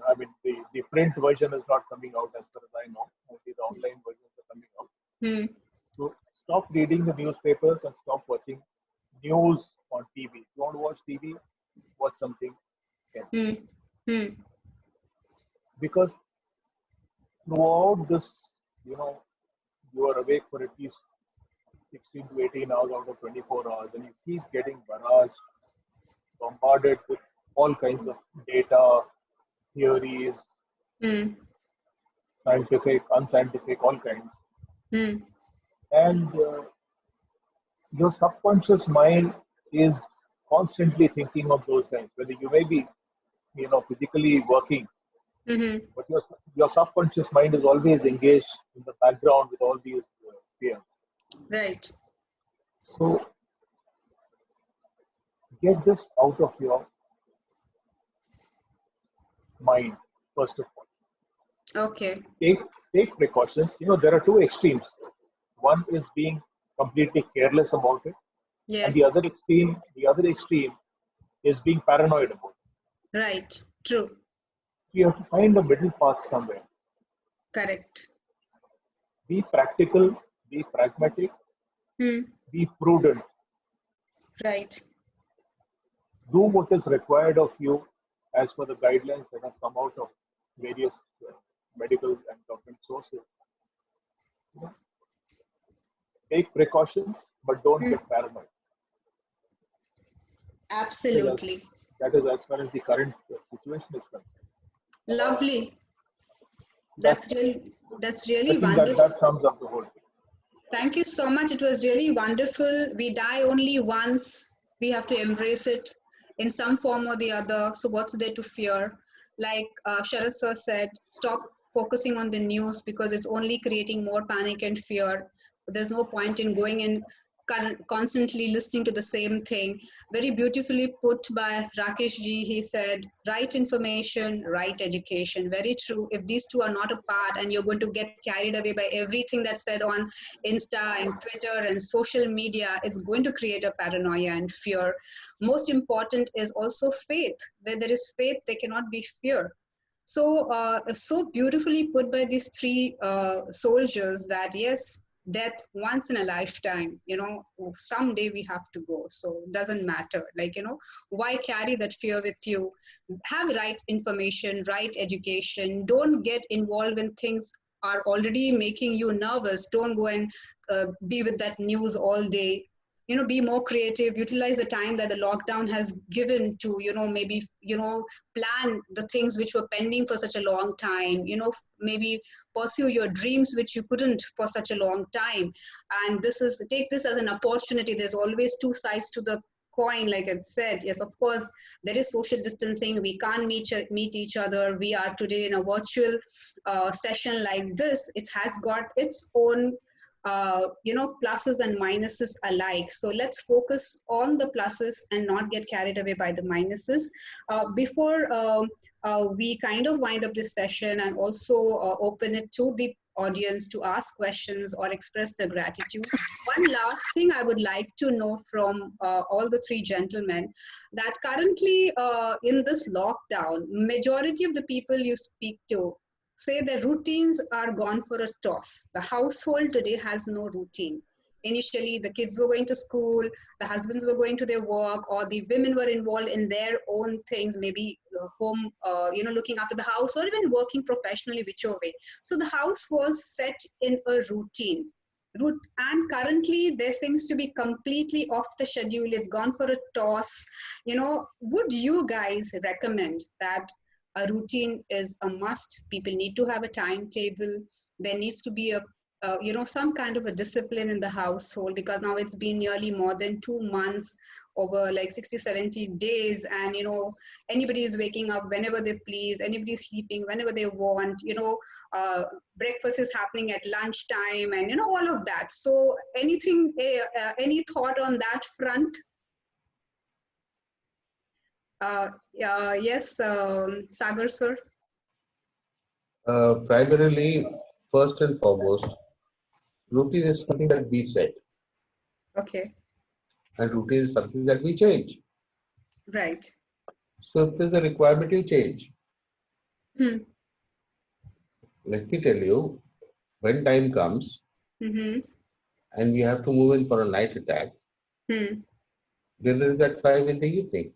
F: I mean, the print version is not coming out as far as I know. Only the online versions are coming out.
B: Hmm.
F: So stop reading the newspapers and stop watching news on TV. If you want to watch TV, watch something else.
B: Hmm. Hmm.
F: Because throughout this, you know, you are awake for at least 16 to 18 hours out of 24 hours, and you keep getting barraged, bombarded with all kinds of data, theories,
B: Hmm.
F: scientific, unscientific, all kinds.
B: Hmm.
F: And your subconscious mind is constantly thinking of those things. Whether you may be, physically working,
B: Mm-hmm.
F: but your subconscious mind is always engaged in the background with all these fears.
B: Right.
F: So get this out of your mind first of all.
B: Okay.
F: Take precautions. There are two extremes. One is being completely careless about it, and the
B: Yes.
F: other extreme is being paranoid about it.
B: Right. True.
F: You have to find a middle path somewhere.
B: Correct.
F: Be practical, be pragmatic,
B: Hmm.
F: be prudent.
B: Right.
F: Do what is required of you as per the guidelines that have come out of various medical and government sources. You know, take precautions, but don't
B: Hmm.
F: get paranoid. That is as,
B: Absolutely.
F: that is as far as the current situation is concerned.
B: Lovely.
F: That
B: That's
F: I
B: really
F: think that
B: wonderful.
F: that sums up the whole thing.
B: Thank you so much. It was really wonderful. We die only once. We have to embrace it in some form or the other. So, what's there to fear? Like Sharad sir said, stop focusing on the news because it's only creating more panic and fear. There's no point in going and constantly listening to the same thing. Very beautifully put by Rakesh ji. He said, right information, right education. Very true. If these two are not apart and you're going to get carried away by everything that's said on Insta and Twitter and social media, it's going to create a paranoia and fear. Most important is also faith. Where there is faith, there cannot be fear. So beautifully put by these three soldiers that yes, death once in a lifetime, someday we have to go. So it doesn't matter. Why carry that fear with you? Have right information, right education. Don't get involved when things are already making you nervous. Don't go and be with that news all day. Be more creative, utilize the time that the lockdown has given to maybe plan the things which were pending for such a long time, maybe pursue your dreams which you couldn't for such a long time. And take this as an opportunity. There's always two sides to the coin, like I said. Yes, of course, there is social distancing. We can't meet each other. We are today in a virtual session like this. It has got its own pluses and minuses alike. So let's focus on the pluses and not get carried away by the minuses. Before we kind of wind up this session and also open it to the audience to ask questions or express their gratitude, one last thing I would like to know from all the three gentlemen, that currently in this lockdown, majority of the people you speak to say their routines are gone for a toss. The household today has no routine. Initially, the kids were going to school, the husbands were going to their work, or the women were involved in their own things, maybe home, looking after the house, or even working professionally, whichever way. So the house was set in a routine. And currently, there seems to be completely off the schedule. It's gone for a toss. Would you guys recommend that a routine is a must? People need to have a timetable. There needs to be some kind of a discipline in the household, because now it's been nearly more than 2 months, over like 60, 70 days. And, anybody is waking up whenever they please. Anybody is sleeping whenever they want. Breakfast is happening at lunchtime and, all of that. So any thought on that front? Yes, Sagar sir.
D: Primarily, first and foremost, routine is something that we set,
B: Okay,
D: and routine is something that we change.
B: right.
D: So if there's a requirement, you change.
B: Hmm.
D: Let me tell you, when time comes
B: Mm-hmm.
D: and we have to move in for a night attack,
B: Hmm.
D: dinner is at 5 in the evening.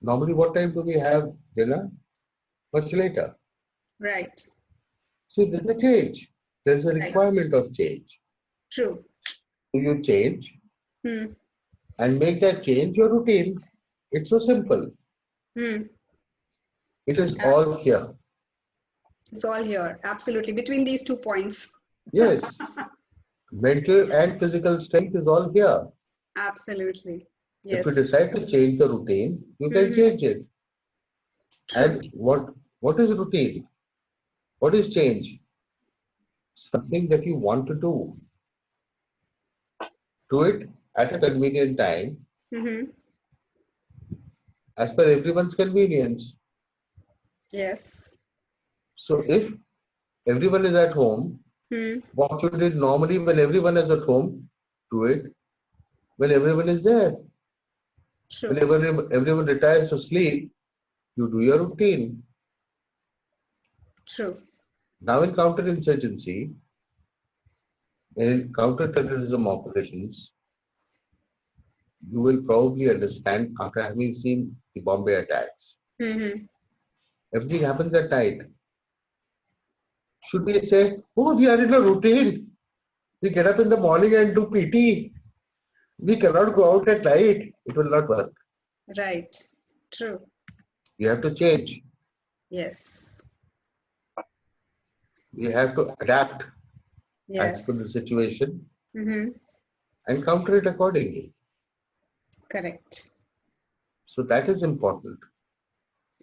D: Normally, what time do we have dinner? Much later.
B: Right.
D: So there's a change. There's a
B: Right.
D: requirement of change.
B: True.
D: So you change
B: Hmm.
D: and make that change your routine. It's so simple.
B: Hmm.
D: It is
B: Uh,
D: all here.
B: It's all here. Absolutely. Between these 2 points.
D: Yes, mental and physical strength is all here.
B: Absolutely.
D: If you
B: Yes.
D: decide to change the routine, you can
B: Mm-hmm.
D: change it.
B: True.
D: And what is routine? What is change? Something that you want to do. Do it at a convenient time
B: Mm-hmm.
D: as per everyone's convenience.
B: Yes.
D: So if everyone is at home,
B: Hmm.
D: what you did normally when everyone is at home, do it when everyone is there.
B: True.
D: Whenever everyone retires to sleep, you do your routine.
B: True.
D: Now in counterinsurgency, in counter-terrorism operations, you will probably understand after having seen the Bombay attacks.
B: Mm-hmm.
D: Everything happens at night. Should we say, oh, we are in a routine? We get up in the morning and do PT. We cannot go out at night. It will not work.
B: Right. True.
D: We have to change.
B: Yes.
D: We have to adapt as per the
B: Yes.
D: situation
B: Mm-hmm.
D: and counter it accordingly.
B: Correct.
D: So that is important.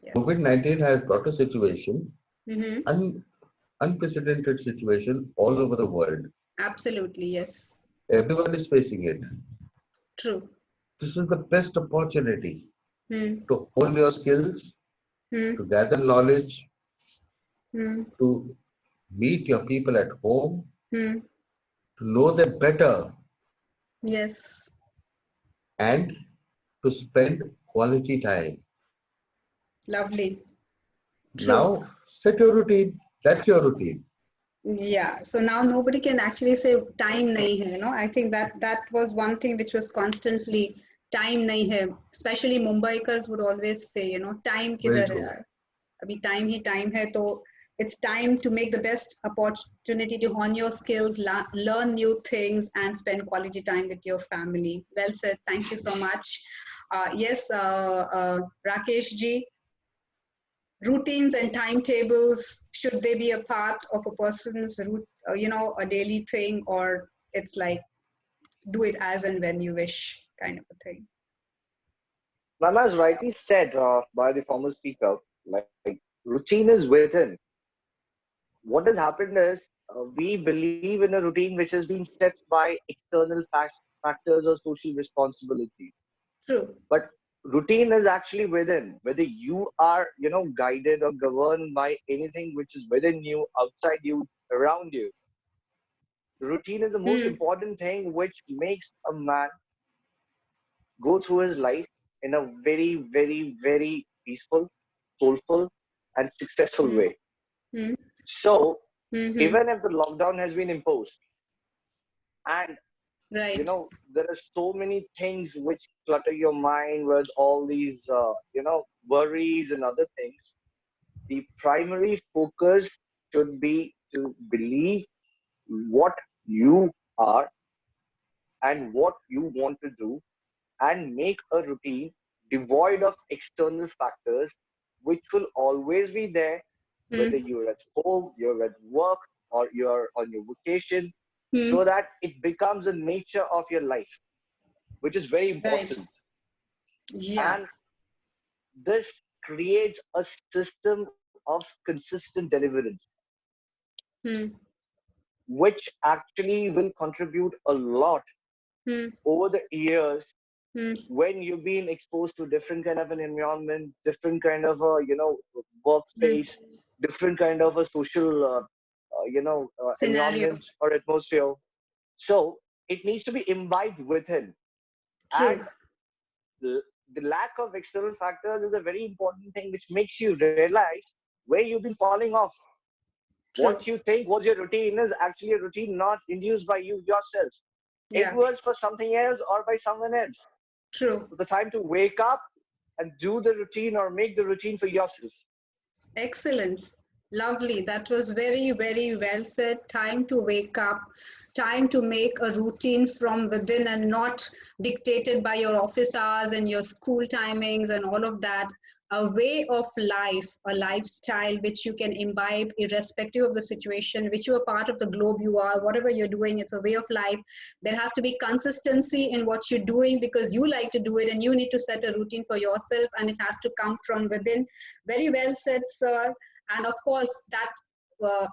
B: Yes.
D: COVID-19 has brought a situation,
B: Mm-hmm.
D: an unprecedented situation all over the world.
B: Absolutely. Yes.
D: Everyone is facing it.
B: True.
D: This is the best opportunity
B: Hmm.
D: to hone your skills,
B: Hmm.
D: to gather knowledge,
B: Hmm.
D: to meet your people at home,
B: Hmm.
D: to know them better,
B: Yes.
D: and to spend quality time.
B: Lovely. True.
D: Now, set your routine. That's your routine.
B: Yeah, so now nobody can actually say time nahi hai, I think that was one thing which was constantly time nahi hai. Especially Mumbaikars would always say, time
D: Very
B: kidhar hai
D: true.
B: yaar? Abhi time hi time hai, so it's time to make the best opportunity to hone your skills, learn new things, and spend quality time with your family. Well said. Thank you so much. Yes, Rakesh ji, routines and timetables, should they be a part of a person's route, a daily thing, or it's like do it as and when you wish kind of a thing?
E: Mama has rightly said by the former speaker, like routine is within. What has happened is we believe in a routine which has been set by external factors or social responsibility.
B: True.
E: But routine is actually within. Whether you are, guided or governed by anything which is within you, outside you, around you, routine is the most
B: Hmm.
E: important thing which makes a man go through his life in a very, very, very peaceful, soulful, and successful
B: Hmm.
E: way.
B: Hmm.
E: So,
B: Hmm.
E: even if the lockdown has been imposed, and
B: Right.
E: there are so many things which clutter your mind with all these, worries and other things, the primary focus should be to believe what you are and what you want to do and make a routine devoid of external factors which will always be there, whether
B: Hmm.
E: you're at home, you're at work, or you're on your vacation,
B: Hmm.
E: so that it becomes a nature of your life, which is very
B: Right.
E: important.
B: Yeah.
E: And this creates a system of consistent deliverance,
B: Hmm.
E: which actually will contribute a lot
B: Hmm.
E: over the years
B: Hmm.
E: when you've been exposed to different kind of an environment, different kind of a
B: Hmm.
E: workspace, different kind of a social
B: Scenario.
E: environment or atmosphere. So it needs to be imbibed within,
B: True.
E: and the, the lack of external factors is a very important thing which makes you realize where you've been falling off.
B: True.
E: What you think was your routine is actually a routine not induced by you yourself. It
B: Yeah.
E: was for something else or by someone else.
B: True.
E: So the time to wake up and do the routine or make the routine for yourself.
B: Excellent. Lovely. That was very, very well said. Time to wake up, time to make a routine from within and not dictated by your office hours and your school timings and all of that. A way of life, a lifestyle which you can imbibe irrespective of the situation, which you are part of the globe you are, whatever you're doing, it's a way of life. There has to be consistency in what you're doing because you like to do it and you need to set a routine for yourself and it has to come from within. Very well said, sir. And of course, that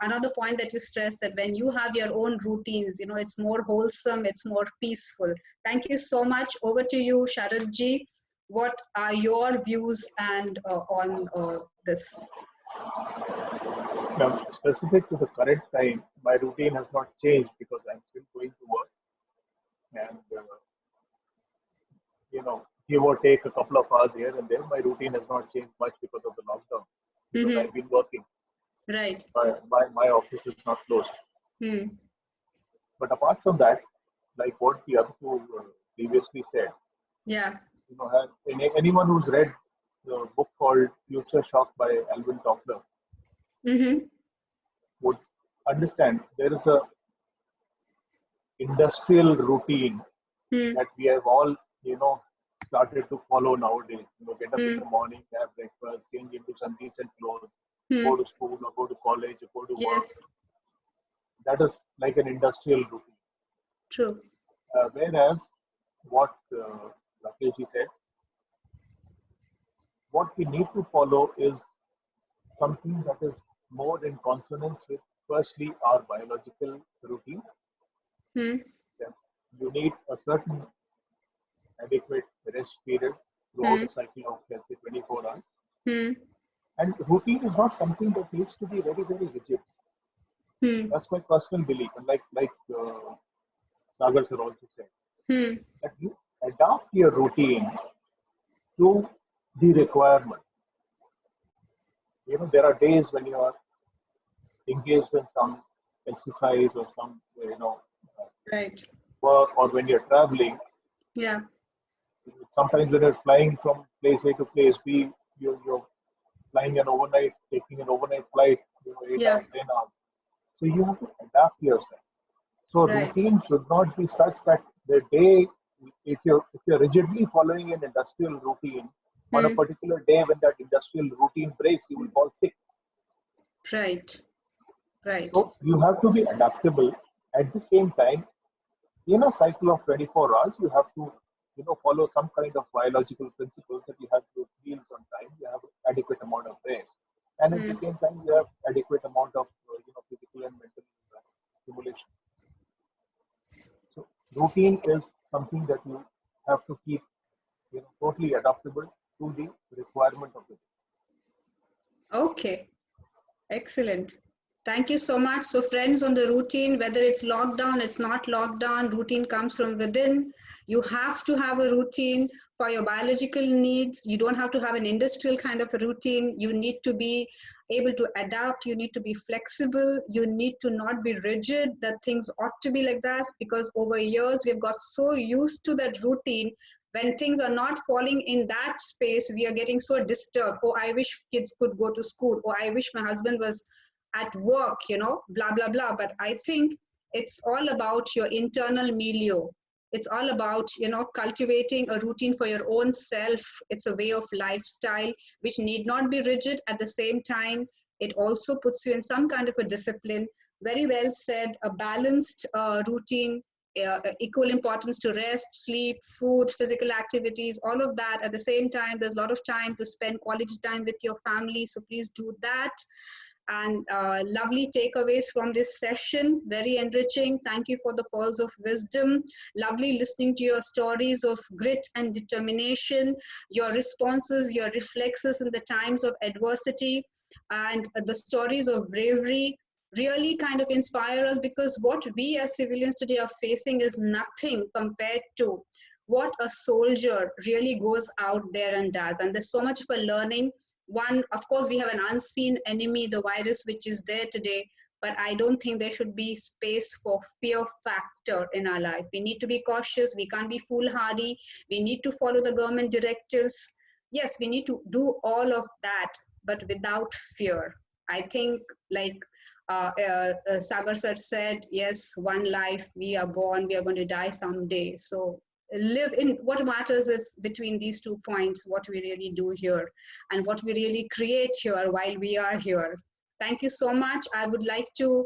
B: another point that you stressed, that when you have your own routines, it's more wholesome, it's more peaceful. Thank you so much. Over to you, Sharad ji. What are your views and on this?
F: Now, specific to the current time, my routine has not changed because I'm still going to work, and give or take a couple of hours here and there. My routine has not changed much because of the lockdown, because
B: Mm-hmm.
F: I've been working.
B: Right.
F: My office is not closed.
B: Hmm.
F: But apart from that, like what the other two previously said,
B: Yeah.
F: anyone who's read the book called Future Shock by Alvin Toffler
B: Mm-hmm.
F: would understand there is a industrial routine
B: Hmm.
F: that we have all, you know, started to follow nowadays. Get up in
B: Hmm.
F: the morning, have breakfast, change into some decent clothes,
B: Hmm.
F: go to school or go to college or go to work.
B: Yes.
F: That is like an industrial routine.
B: True.
F: Whereas what Rakesh said, what we need to follow is something that is more in consonance with firstly our biological routine.
B: Hmm.
F: Yeah. you need a certain adequate rest period throughout
B: Hmm.
F: a cycle of, let's say, 24 hours.
B: Hmm.
F: And routine is not something that needs to be very, very rigid.
B: Hmm.
F: That's my personal belief. And like Sagar sir also said,
B: Hmm.
F: that you adapt your routine to the requirement. There are days when you are engaged in some exercise or some, uh,
B: Right.
F: work, or when you're traveling.
B: Yeah.
F: Sometimes when you're flying from place A to place B, you're flying an overnight, taking an overnight flight, 8
B: Yeah.
F: hours, 10 hours. So you have to adapt yourself. So
B: Right.
F: routine should not be such that the day, if you're rigidly following an industrial routine, on a
B: Hmm.
F: particular day when that industrial routine breaks, you will fall sick.
B: Right. Right.
F: So you have to be adaptable. At the same time, in a cycle of 24 hours, you have to, follow some kind of biological principles that you have to meals on time, you have adequate amount of rest, and at the
B: Hmm.
F: same time, you have adequate amount of, physical and mental stimulation. So routine is something that you have to keep, totally adaptable to the requirement of the day.
B: Okay. Excellent. Thank you so much. So, friends, on the routine, whether it's lockdown, it's not lockdown, routine comes from within. You have to have a routine for your biological needs. You don't have to have an industrial kind of a routine. You need to be able to adapt. You need to be flexible. You need to not be rigid that things ought to be like that, because over years we've got so used to that routine. When things are not falling in that space, we are getting so disturbed. Oh, I wish kids could go to school. Oh, I wish my husband was at work, blah blah blah. But I think it's all about your internal milieu. It's all about cultivating a routine for your own self. It's a way of lifestyle which need not be rigid. At the same time, it also puts you in some kind of a discipline. Very well said. A balanced routine, equal importance to rest, sleep, food, physical activities, all of that. At the same time, there's a lot of time to spend quality time with your family, so please do that. And lovely takeaways from this session, very enriching. Thank you for the pearls of wisdom. Lovely listening to your stories of grit and determination, your responses, your reflexes in the times of adversity, and the stories of bravery really kind of inspire us, because what we as civilians today are facing is nothing compared to what a soldier really goes out there and does. And there's so much for learning. One, of course, we have an unseen enemy, the virus, which is there today, but I don't think there should be space for fear factor in our life. We need to be cautious. We can't be foolhardy. We need to follow the government directives. Yes, we need to do all of that, but without fear. I think, like Sagar sir said, yes, one life, we are born, we are going to die someday. So live in what matters is between these 2 points, what we really do here and what we really create here while we are here. Thank you so much. I would like to,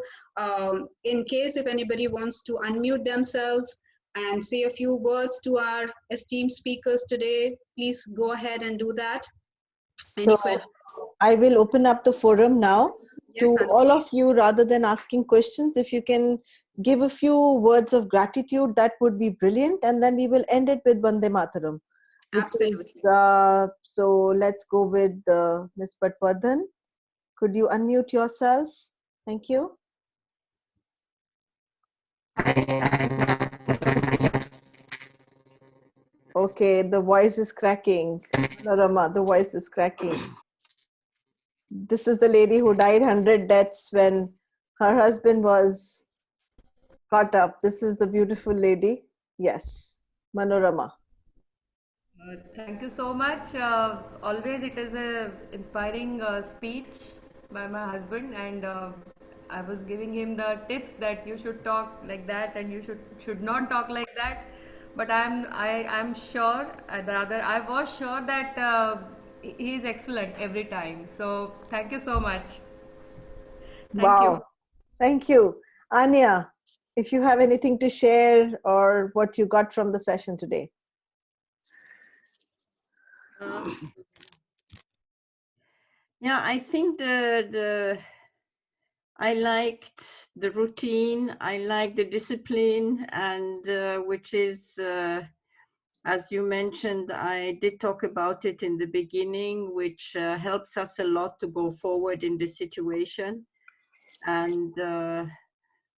B: in case if anybody wants to unmute themselves and say a few words to our esteemed speakers today, please go ahead and do that. Any
A: So
B: questions?
A: I will open up the forum now to
B: Yes, Anu,
A: all
B: please.
A: of you. Rather than asking questions, if you can give a few words of gratitude, that would be brilliant. And then we will end it with Vande Mataram, which is,
B: Absolutely.
A: so let's go with Ms. Patwardhan. Could you unmute yourself? Thank you. Okay, the voice is cracking. Rama, the voice is cracking. This is the lady who died 100 deaths when her husband was caught up. This is the beautiful lady. Yes, Manorama.
G: Thank you so much. Always it is a inspiring speech by my husband, and I was giving him the tips that you should talk like that and you should not talk like that. But I'm sure, rather I was sure that he is excellent every time. So thank you so much. Thank you.
A: Wow. Thank you. Anya, if you have anything to share or what you got from the session today.
H: Yeah, I think the I liked the routine, I like the discipline, and which is, as you mentioned, I did talk about it in the beginning, which helps us a lot to go forward in this situation. And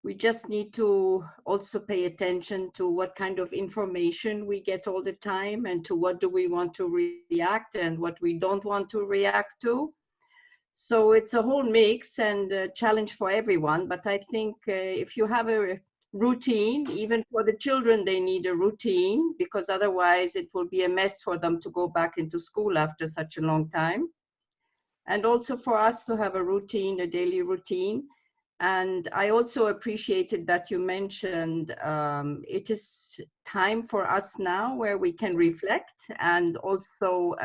H: we just need to also pay attention to what kind of information we get all the time, and to what do we want to react and what we don't want to react to. So it's a whole mix and a challenge for everyone. But I think if you have a routine, even for the children, they need a routine, because otherwise it will be a mess for them to go back into school after such a long time. And also for us to have a routine, a daily routine. And I also appreciated that you mentioned it is time for us now where we can reflect and also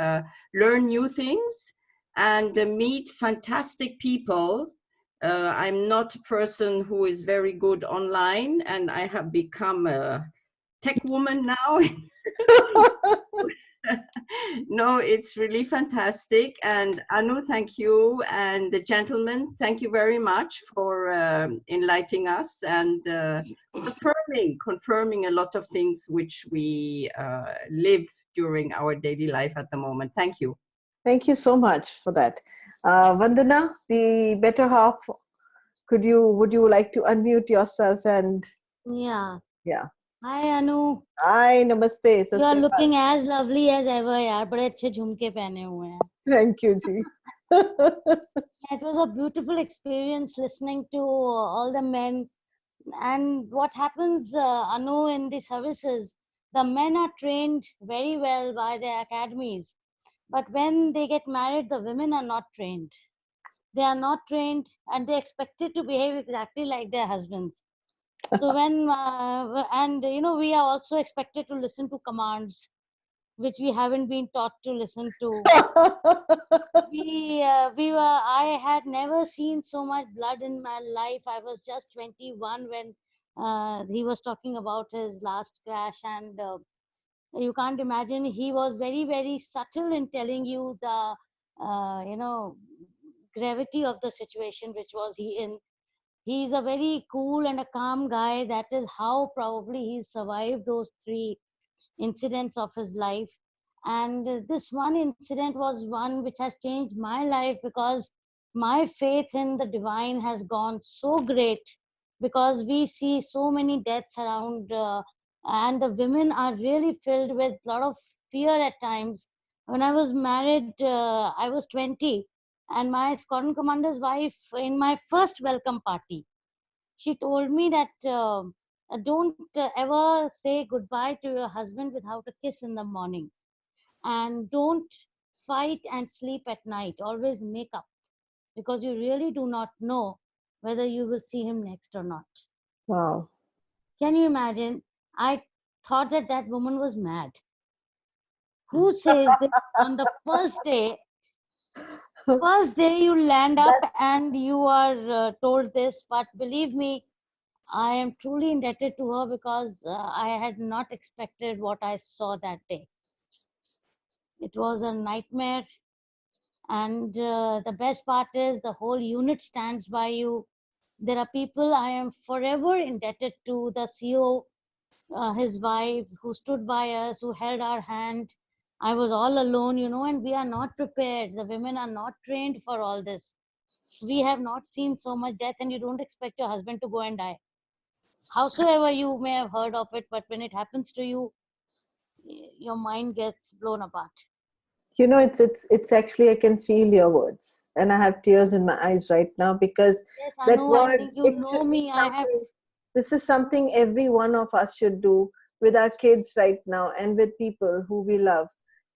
H: learn new things and meet fantastic people. I'm not a person who is very good online, and I have become a tech woman now. No, it's really fantastic. And Anu, thank you. And the gentlemen, thank you very much for enlightening us and confirming a lot of things which we live during our daily life at the moment. Thank you.
A: Thank you so much for that. Vandana, the better half, would you like to unmute yourself and
I: Yeah.
A: yeah.
I: Hi Anu.
A: Hi, namaste.
I: You are looking as lovely as ever यार बड़े अच्छे झुमके पहने हुए हैं.
A: Thank you, Ji.
I: It was a beautiful experience listening to all the men. And what happens, Anu, in the services, the men are trained very well by their academies. But when they get married, the women are not trained. They are not trained and they're expected to behave exactly like their husbands. So when, and you know, we are also expected to listen to commands, which we haven't been taught to listen to. I had never seen so much blood in my life. I was just 21 when he was talking about his last crash, and you can't imagine. He was very, very subtle in telling you the, you know, gravity of the situation which was he in. He's a very cool and a calm guy. That is how probably he survived those 3 incidents of his life. And this one incident was one which has changed my life, because my faith in the divine has gone so great, because we see so many deaths around, and the women are really filled with a lot of fear at times. When I was married, I was 20, and my squadron commander's wife, in my first welcome party, she told me that don't ever say goodbye to your husband without a kiss in the morning, and don't fight and sleep at night. Always make up, because you really do not know whether you will see him next or not.
A: Wow.
I: Can you imagine? I thought that that woman was mad. Who says this on the first day? First day you land up and you are told this, but believe me, I am truly indebted to her, because I had not expected what I saw that day. It was a nightmare. And the best part is the whole unit stands by you. There are people I am forever indebted to: the CO, his wife, who stood by us, who held our hand. I was all alone, you know, and we are not prepared. The women are not trained for all this. We have not seen so much death, and you don't expect your husband to go and die. Howsoever you may have heard of it, but when it happens to you, your mind gets blown apart.
A: You know, it's actually, I can feel your words, and I have tears in my eyes right now, because
I: Yes, I
A: that
I: know. I
A: word,
I: think you
A: it
I: know
A: should be
I: me. I have.
A: something. This is something every one of us should do with our kids right now, and with people who we love.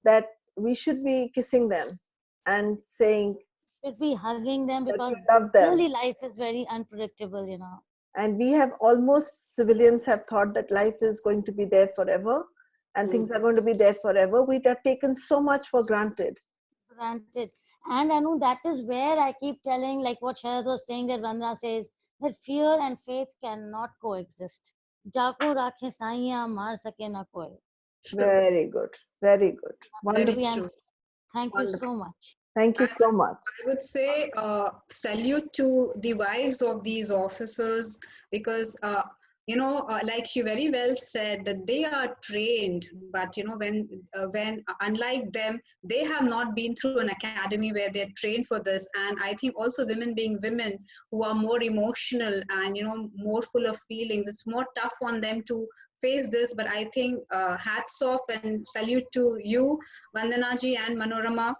A: That we should be kissing them and saying
I: Should be hugging them,
A: that we
I: because
A: love them.
I: really life is very unpredictable, you know.
A: And we have almost, civilians have thought that life is going to be there forever, and things are going to be there forever. We have taken so much for granted.
I: Granted. And I know that is where I keep telling, like what Sharad was saying, that Vandana says, that fear and faith cannot coexist. Jaako rakhe saiyan, maar sake na koi.
A: Very good. Very good.
B: Very
A: Wonderful.
I: Truly,
B: true.
I: thank you so
A: Wonderful.
I: much.
A: Thank you so much.
B: I would say salute to the wives of these officers because like she very well said that they are trained, but when unlike them, they have not been through an academy where they're trained for this. And I think also women being women who are more emotional and more full of feelings, it's more tough on them to face this. But I think hats off and salute to you, Vandana ji and Manorama,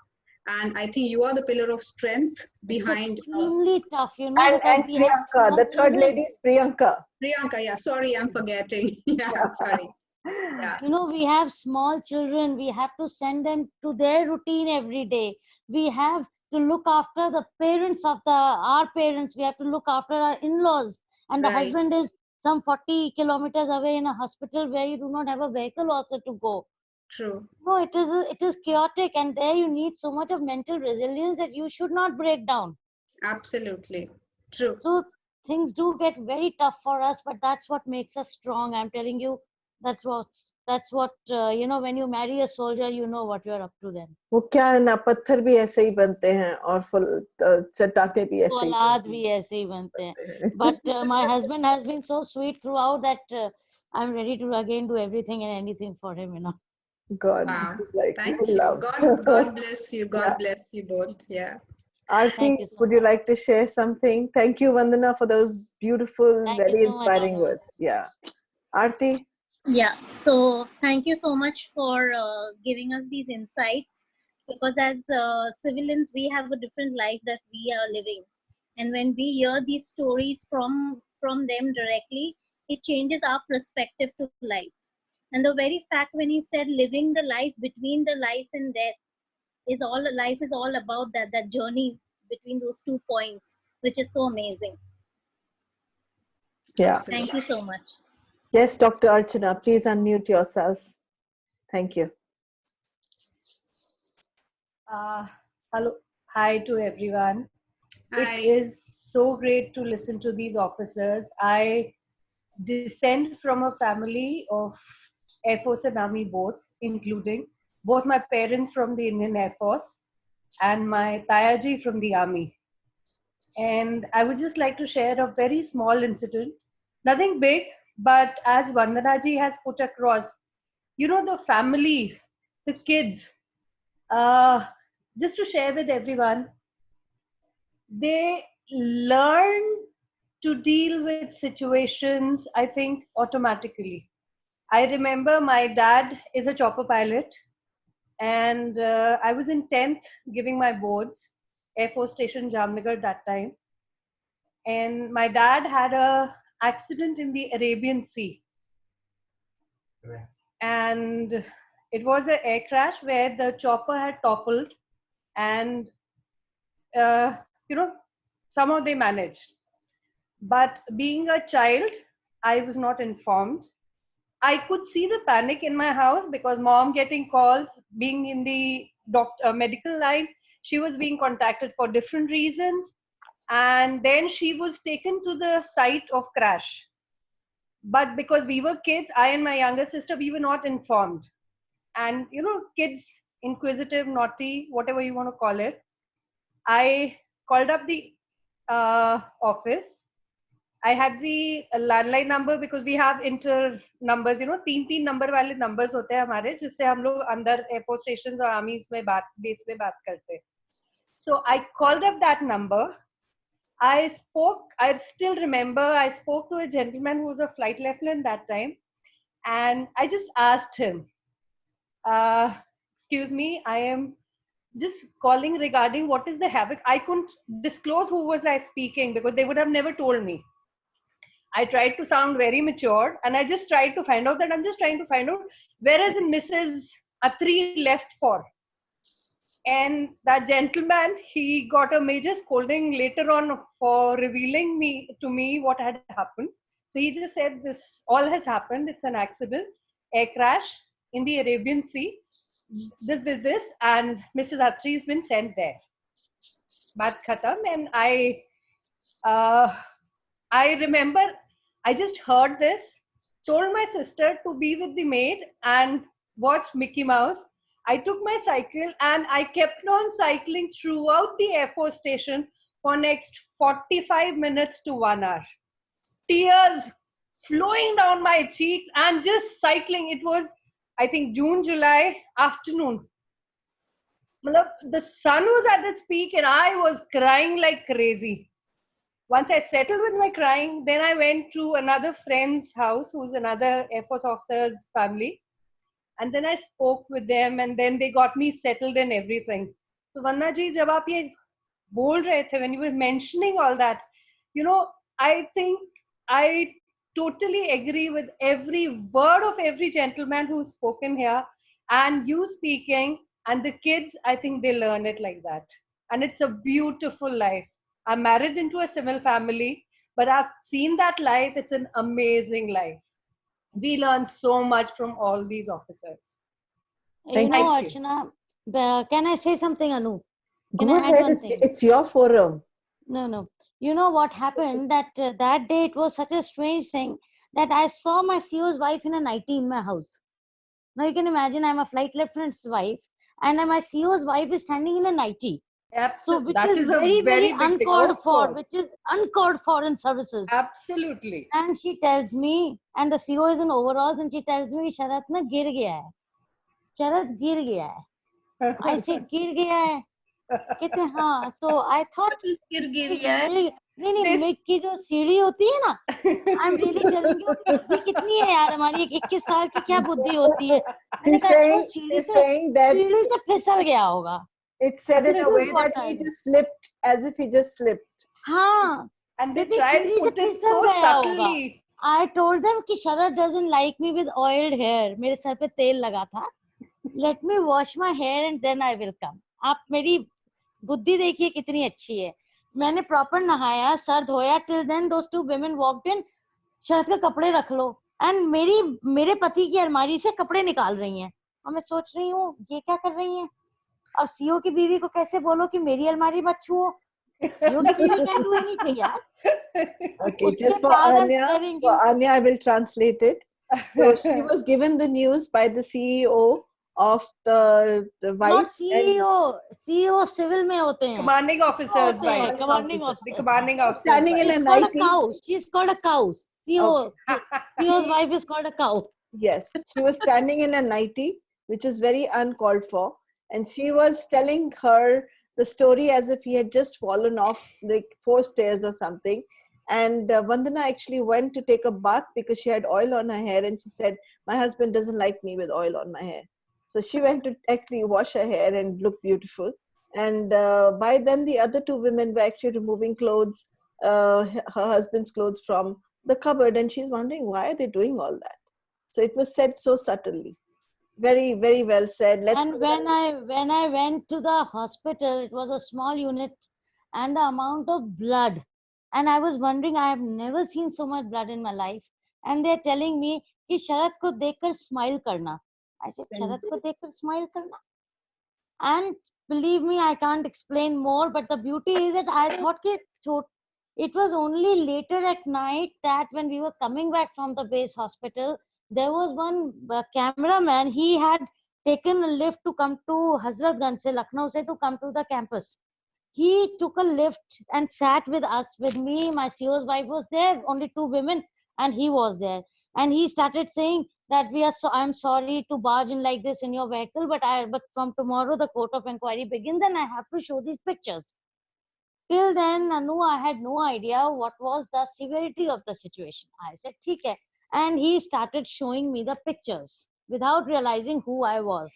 B: and I think you are the pillar of strength
I: It's
B: behind
I: extremely tough,
A: And
I: because we have
A: Priyanka,
I: small
A: the third
I: children.
A: lady is Priyanka.
B: Priyanka. Yeah, sorry, I'm forgetting. Yeah, sorry. Yeah,
I: We have small children. We have to send them to their routine every day. We have to look after the parents of our parents. We have to look after our in-laws. And the
B: right.
I: husband is some 40 kilometers away in a hospital where you do not have a vehicle also to go.
B: True.
I: No, it is chaotic, and there you need so much of mental resilience that you should not break down.
B: Absolutely. True.
I: So things do get very tough for us, but that's what makes us strong. I'm telling you, that's what when you marry a soldier, you know what you're up to then.
A: वो क्या है ना, पत्थर भी ऐसे ही बनते हैं और चट्टाने भी ऐसे ही
I: औलाद भी ऐसे ही बनते हैं. But my husband has been so sweet throughout that I'm ready to again do everything and anything for him.
A: God,
B: Wow.
A: like
B: Thank you.
A: love.
B: God bless you. God
A: Yeah.
B: bless you both. Yeah.
A: Aarti,
I: Thank you so
A: would you
I: much.
A: like to share something? Thank you, Vandana, for those beautiful,
I: Thank you
A: very
I: so much,
A: inspiring
I: Anu.
A: words. Yeah. Aarti?
J: Yeah, so thank you so much for giving us these insights, because as civilians, we have a different life that we are living. And when we hear these stories from them directly, it changes our perspective to life. And the very fact when he said living the life between the life and death life is all about that journey between those 2 points, which is so amazing.
A: Yeah.
J: Thank you so much.
A: Yes, Dr. Archana, please unmute yourself. Thank you.
K: Hello, hi to everyone.
B: Hi.
K: It is so great to listen to these officers. I descend from a family of Air Force and Army both, including both my parents from the Indian Air Force and my Tayaji from the Army. And I would just like to share a very small incident, nothing big, but as Vandanaji has put across, the families, the kids, just to share with everyone, they learn to deal with situations, I think, automatically. I remember my dad is a chopper pilot, and I was in 10th giving my boards, Air Force Station Jamnagar that time. And my dad had a accident in the Arabian Sea. And it was an air crash where the chopper had toppled, and somehow they managed. But being a child, I was not informed. I could see the panic in my house because mom getting calls, being in the medical line, she was being contacted for different reasons. And then she was taken to the site of crash. But because we were kids, I and my younger sister, we were not informed. And, kids, inquisitive, naughty, whatever you want to call it, I called up the office. I had the landline number because we have inter numbers, 3 number वाले numbers होते हैं हमारे जिससे हम लोग अंदर airport stations और armies में base में बात करते हैं. So I called up that number. I still remember, I spoke to a gentleman who was a flight lieutenant that time, and I just asked him, excuse me, I am just calling regarding what is the havoc. I couldn't disclose who was I speaking because they would have never told me. I tried to sound very mature, and I just tried to find out that I'm just trying to find out where is Mrs. Atri left for. And that gentleman, he got a major scolding later on for revealing to me what had happened. So he just said, this all has happened. It's an accident, air crash in the Arabian Sea. This, and Mrs. Atri has been sent there. Baat khatam. And I remember I just heard this, told my sister to be with the maid and watch Mickey Mouse. I took my cycle and I kept on cycling throughout the Air Force station for next 45 minutes to 1 hour. Tears flowing down my cheeks and just cycling. It was, I think, June, July afternoon. The sun was at its peak and I was crying like crazy. Once I settled with my crying, then I went to another friend's house who's another Air Force officer's family. And then I spoke with them and then they got me settled and everything. So Vanna ji, jab aap ye bol rahe the, when you were mentioning all that, I think I totally agree with every word of every gentleman who's spoken here, and you speaking, and the kids, I think they learn it like that. And it's a beautiful life. I'm married into a civil family, but I've seen that life. It's an amazing life. We learn so much from all these officers.
A: Thank you.
I: Archana, can I say something, Anu? Can
A: Go
I: I add
A: ahead.
I: one thing?
A: It's your forum.
I: No. You know what happened? That day it was such a strange thing that I saw my CEO's wife in a nightie in my house. Now you can imagine I'm a flight lieutenant's wife, and my CEO's wife is standing in a nightie.
K: Absolutely.
I: So, which is very, very uncalled for, which is uncalled for in services.
K: Absolutely.
I: And she tells me, and the CEO is in overalls, and she tells me, Sharat na gir gaya hai. Sharat gir gaya hai. I said, gir gaya hai. कहते हैं हाँ. So I thought नहीं की जो सीढ़ी होती है ना, I'm really telling you, बुद्धि कितनी है यार हमारी, 21 साल की क्या बुद्धि होती है.
A: He's saying that
I: सीढ़ी से फिसल गया होगा.
A: It's said in a way that he just slipped, as if he just slipped.
I: हाँ.
K: And they tried to put it so subtly.
I: I told them कि Sharat doesn't like me with oiled hair. मेरे sir पे तेल लगा था. Let me wash my hair and then I will come. आप मेरी बुद्धि देखिए कितनी अच्छी है. मैंने प्रॉपर नहाया, सर धोया. Till then those two women walked in. शरद के कपड़े रख लो. And मेरे पति की अलमारी से कपड़े निकाल रही हैं. और मैं सोच रही हूँ ये क्या कर रही हैं. अब सीओ की बीवी को कैसे बोलो कि मेरी अलमारी मत छुओ. सीओ की बीवी can do anything यार.
A: Okay, just for Anya, I will translate it. So she was given the news by the CEO of the wife.
I: Not CEO, CEO civil में होते हैं.
K: Commanding officers,
I: wife. Commanding officer.
K: The commanding officer.
A: Standing in a nightie.
I: She's called a cow. CEO. CEO's wife is called a cow.
A: Yes, she was standing in a nightie, which is very uncalled for. And she was telling her the story as if he had just fallen off like 4 stairs or something. And Vandana actually went to take a bath because she had oil on her hair. And she said, my husband doesn't like me with oil on my hair. So she went to actually wash her hair and look beautiful. And by then, the other 2 women were actually removing clothes, her husband's clothes from the cupboard. And she's wondering, why are they doing all that? So it was said so subtly. Very, very well said.
I: And when I went to the hospital, it was a small unit, and the amount of blood, and I was wondering, I have never seen so much blood in my life. And they're telling me कि शरद को देखकर smile करना. I said, शरद को देखकर smile करना. And believe me, I can't explain more. But the beauty is that I thought it was only later at night that when we were coming back from the base hospital, there was one cameraman. He had taken a lift to come to Hazratganj se, Lucknow se, to come to the campus. He took a lift and sat with us, with me. My CEO's wife was there, only 2 women, and he was there. And he started saying that I'm sorry to barge in like this in your vehicle, but from tomorrow the court of inquiry begins and I have to show these pictures. Till then, Anu, I had no idea what was the severity of the situation. I said, "ठीक है." And he started showing me the pictures without realizing who I was.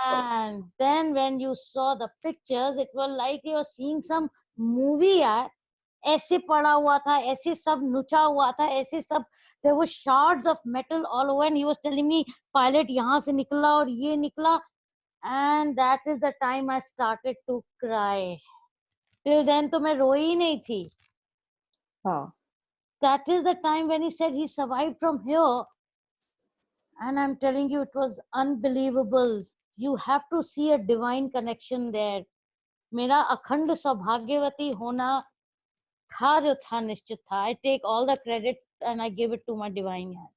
I: And then when you saw the pictures, it was like you were seeing some movie यार. ऐसे पड़ा हुआ था, ऐसे सब नुचा हुआ था, ऐसे सब. There were shards of metal all over, and he was telling me, pilot यहाँ से निकला और ये निकला. And that is the time I started to cry. Till then तो मैं रोई ही नहीं थी. That is the time when he said he survived from here. And I'm telling you, it was unbelievable. You have to see a divine connection there. मेरा अखंड सौभाग्यवती होना था जो था निश्चित था. I take all the credit and I give it to my divine hand.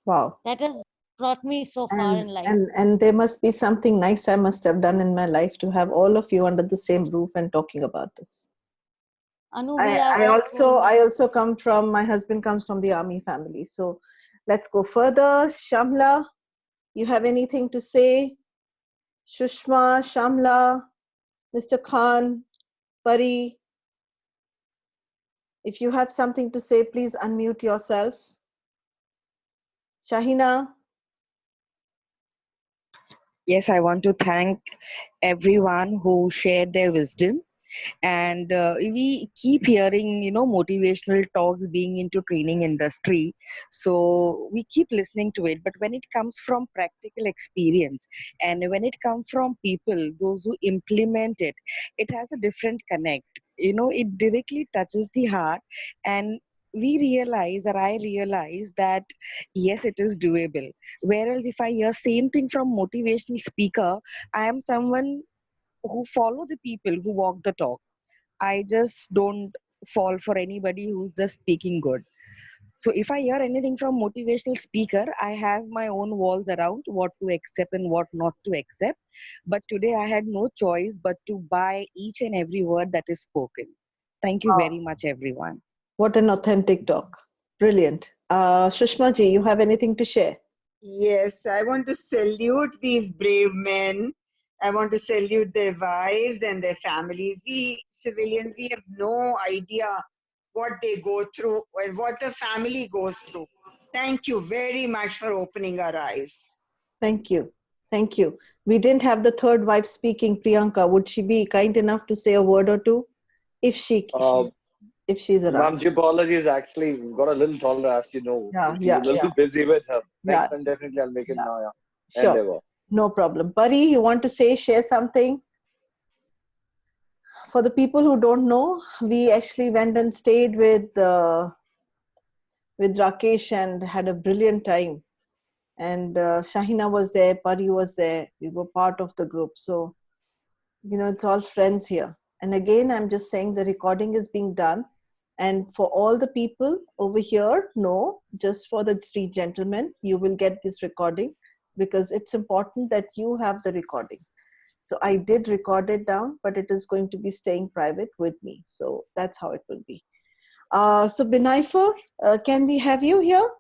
A: Wow.
I: That is brought me so far in life.
A: And there must be something nice I must have done in my life to have all of you under the same roof and talking about this.
I: Anu, we are also
A: I also come from, my husband comes from the army family. So let's go further. Shamla, you have anything to say? Shushma, Shamla, Mr. Khan, Pari. If you have something to say, please unmute yourself. Shahina.
L: Yes, I want to thank everyone who shared their wisdom. And we keep hearing, motivational talks being into training industry. So we keep listening to it. But when it comes from practical experience and when it comes from people, those who implement it, it has a different connect. It directly touches the heart, and we realize, or I realize that yes, it is doable. Whereas if I hear same thing from motivational speaker, I am someone who follow the people who walk the talk. I just don't fall for anybody who's just speaking good. So if I hear anything from motivational speaker, I have my own walls around what to accept and what not to accept. But today I had no choice but to buy each and every word that is spoken. Thank you very much, everyone.
A: What an authentic talk. Brilliant. Shushma ji, you have anything to share?
M: Yes, I want to salute these brave men. I want to salute their wives and their families. We civilians, we have no idea what they go through and what the family goes through. Thank you very much for opening our eyes.
A: Thank you. Thank you. We didn't have the third wife speaking, Priyanka. Would she be kind enough to say a word or two? If she's around.
E: Ma'am, apologies. Actually, we've got a little taller, as you know. She's a little busy with her. Next time, definitely, I'll make it now. Yeah.
A: Sure.
E: Endeavor.
A: No problem. Pari, you want to share something? For the people who don't know, we actually went and stayed with Rakesh and had a brilliant time. And Shahina was there, Pari was there. We were part of the group. So, it's all friends here. And again, I'm just saying the recording is being done. And for all the people over here, no, just for the three gentlemen, you will get this recording because it's important that you have the recording. So I did record it down, but it is going to be staying private with me. So that's how it will be. So Binaifer, can we have you here?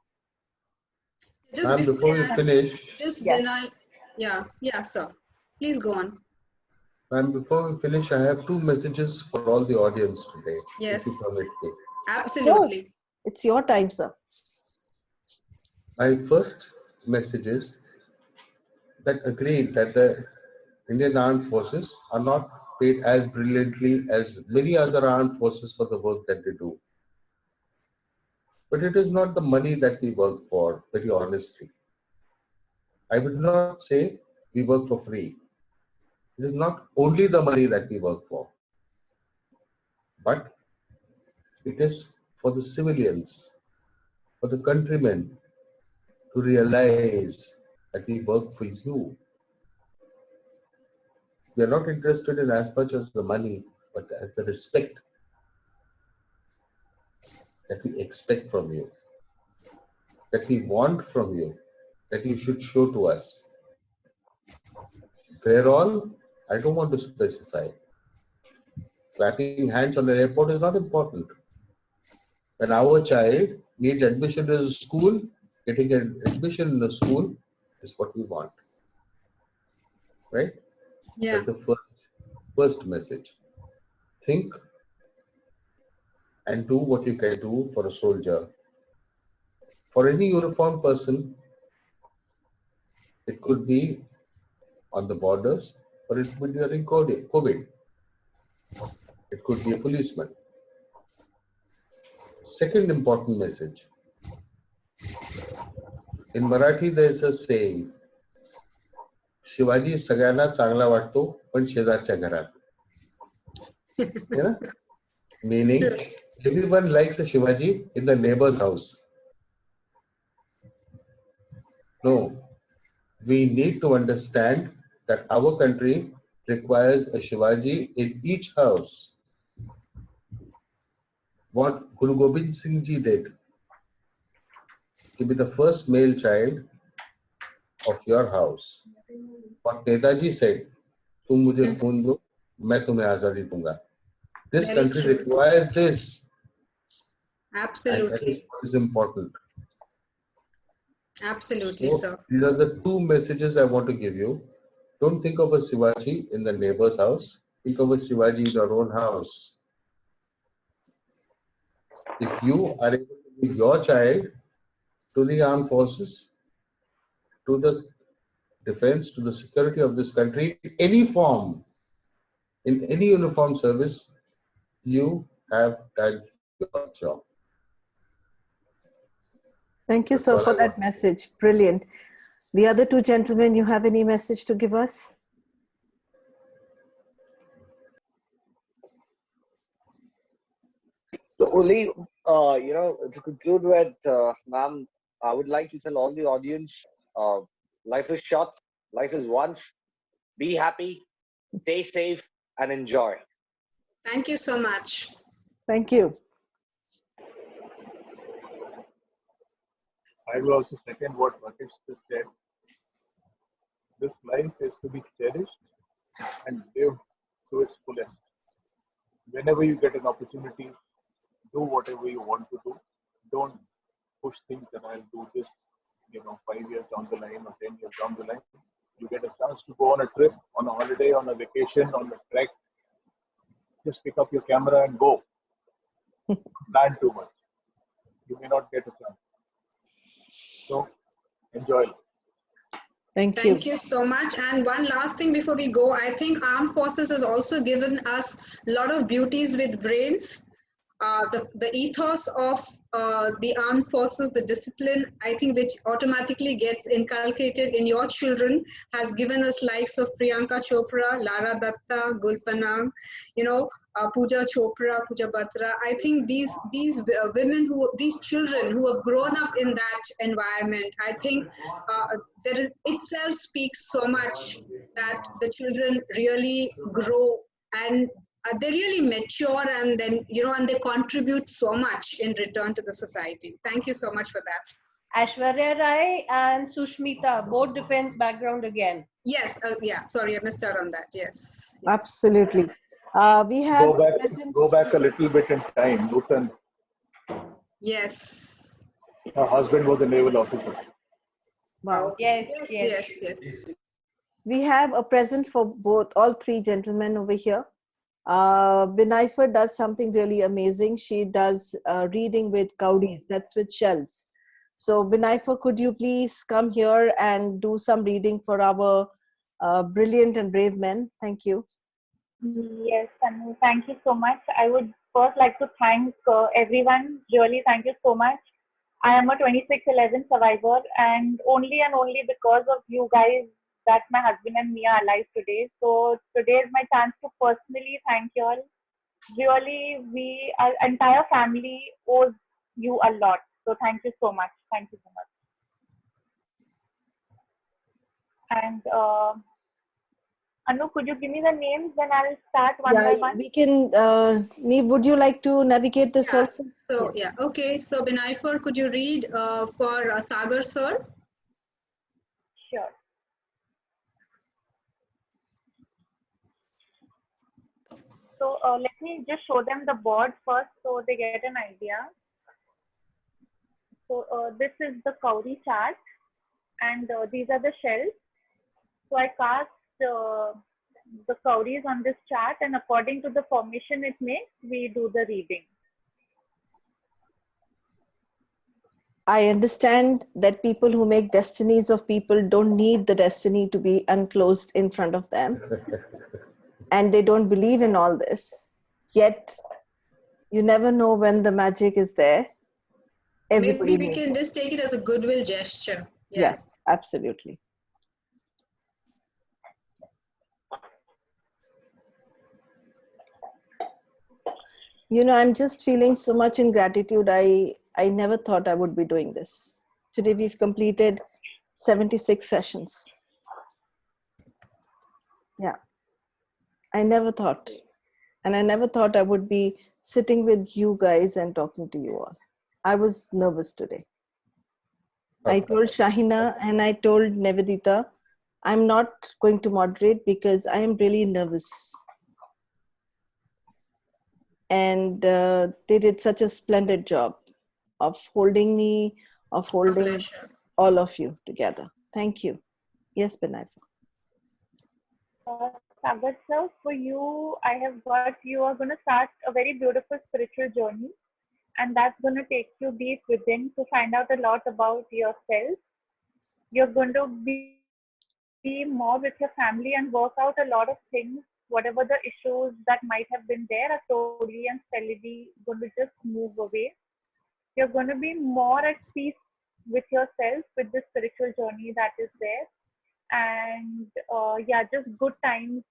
B: Just
D: before we finish,
B: yeah, sir. Please go on.
D: And before we finish, I have two messages for all the audience today.
B: Yes.
D: If you permit me.
B: Absolutely.
A: Yes. It's your time, sir.
D: My first message is that agreed that the Indian armed forces are not paid as brilliantly as many other armed forces for the work that they do. But it is not the money that we work for, very honestly. I would not say we work for free. It is not only the money that we work for, but it is for the civilians, for the countrymen to realize that we work for you. We are not interested in as much as the money, but the respect that we expect from you, that we want from you, that you should show to us. Where all, I don't want to specify. Clapping hands on the airport is not important. When our child needs admission to the school, getting an admission in the school is what we want. Right?
B: Yeah.
D: That's the first message. Think and do what you can do for a soldier. For any uniformed person, it could be on the borders or it could be during COVID. It could be a policeman. Second important message. In Marathi, there is a saying, Shivaji सगळ्यांना चांगला वाटतो पण शेजारच्या घरात. Meaning, everyone likes a Shivaji in the neighbor's house. No, we need to understand that our country requires a Shivaji in each house. What Guru Gobind Singh Ji did, to be the first male child of your house. What Netaji said, तुम मुझे खून दो, मैं तुम्हें आजादी दूंगा. This
B: Very
D: country
B: true.
D: requires this, and that is
B: Absolutely.
D: what is important.
B: Absolutely,
D: So
B: sir.
D: these are the two messages I want to give you. Don't think of a Shivaji in the neighbor's house. Think of a Shivaji in your own house. If you are able to give your child to the armed forces, to the defense, to the security of this country, in any form, in any uniform service, you have done your job.
A: Thank you,
D: That's
A: sir,
D: all I
A: for that
D: want.
A: message. Brilliant. The other two gentlemen, you have any message to give us?
E: So only, to conclude with, ma'am, I would like to tell all the audience, uh, life is short, life is once. Be happy, stay safe, and enjoy.
B: Thank you so much.
A: Thank you.
F: I will also second what Rakesh just said. This life is to be cherished and lived to its fullest. Whenever you get an opportunity, do whatever you want to do. Don't push things that I'll do this, 5 years down the line or 10 years down the line. You get a chance to go on a trip, on a holiday, on a vacation, on a trek. Just pick up your camera and go. Plan too much. You may not get a chance. So enjoy.
A: Thank you.
B: Thank you so much. And one last thing before we go, I think Armed Forces has also given us a lot of beauties with brains. The ethos of the armed forces, the discipline, I think, which automatically gets inculcated in your children, has given us likes of Priyanka Chopra, Lara Datta, Gulpanag, Pooja Chopra, Pooja Batra. I think these women these children who have grown up in that environment, I think itself speaks so much that the children really grow and they really mature, and then and they contribute so much in return to the society. Thank you so much for that.
K: Aishwarya Rai and Sushmita, both defense background again.
B: Yes, yeah, sorry, I missed out on that. Yes.
A: Absolutely. We have
F: Go back a little bit in time. Nutan,
B: yes,
F: her husband was a naval officer.
A: Wow.
B: Yes.
A: We have a present for all three gentlemen over here. Binaifer does something really amazing. She does reading with cowries, that's with shells. So Binaifer, could you please come here and do some reading for our brilliant and brave men? Thank you.
N: Yes, Tanu, thank you so much. I would first like to thank everyone. Really, thank you so much. I am a 2611 survivor, and only because of you guys that my husband and me are alive today. So today is my chance to personally thank you all. Really, our entire family owes you a lot. So thank you so much. Thank you so much. And Anu, could you give me the names? Then I'll start one by one.
A: We can. Neev, would you like to navigate this also?
B: So okay. So Binaifer, could you read for Sagar sir?
N: Sure. So let me just show them the board first so they get an idea. So this is the Kauri chart, and these are the shells. So I cast the Kauris on this chart, and according to the formation it makes, we do the reading.
A: I understand that people who make destinies of people don't need the destiny to be unclosed in front of them. And they don't believe in all this. Yet, you never know when the magic is there.
B: Maybe we can just take it as a goodwill gesture.
A: Yes, absolutely. I'm just feeling so much in gratitude. I never thought I would be doing this. Today we've completed 76 sessions. Yeah. I never thought. And I never thought I would be sitting with you guys and talking to you all. I was nervous today. I told Shahina and I told Nevedita, I'm not going to moderate because I am really nervous. And they did such a splendid job of holding me, of holding all of you together. Thank you. Yes, Benaifa.
N: Sagar sir, for you, I have got, you are going to start a very beautiful spiritual journey, and that's going to take you deep within to find out a lot about yourself. You're going to be more with your family and work out a lot of things, whatever the issues that might have been there are slowly and steadily going to just move away. You're going to be more at peace with yourself with this spiritual journey that is there. And yeah, just good times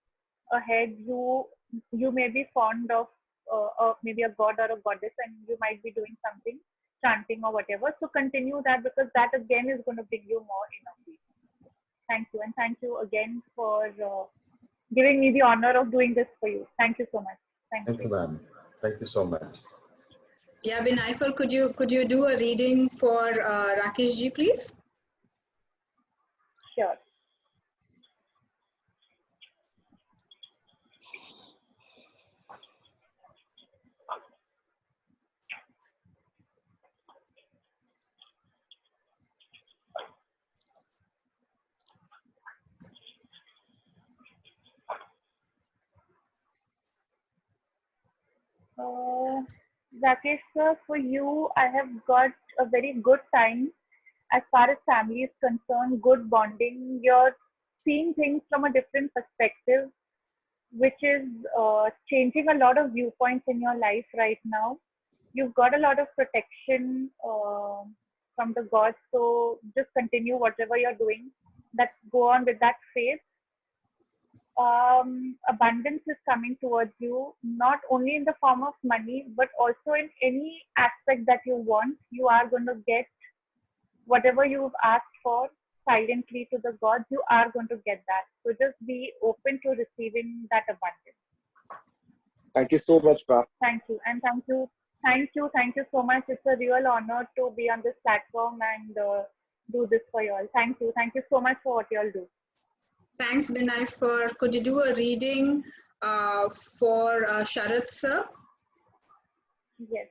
N: ahead. You may be fond of maybe a god or a goddess, and you might be doing something, chanting or whatever. So continue that, because that again is going to bring you more inner peace. Thank you, and thank you again for giving me the honor of doing this for you. Thank you so much. Thank
O: you, ma'am. Thank you so much.
B: Yeah, Binaifal, could you do a reading for Rakesh ji, please?
N: Sure. Rakesh sir, for you, I have got a very good time as far as family is concerned, good bonding. You're seeing things from a different perspective, which is changing a lot of viewpoints in your life right now. You've got a lot of protection from the gods, so just continue whatever you're doing. That's go on with that faith. Abundance is coming towards you, not only in the form of money, but also in any aspect that you want. You are going to get whatever you've asked for silently to the gods. You are going to get that. So just be open to receiving that abundance.
E: Thank you so much, Ma.
N: Thank you. And thank you so much. It's a real honor to be on this platform and do this for you all. Thank you so much for what you all do.
B: Thanks, Binay. Could you do a reading for Sharath sir?
N: Yes.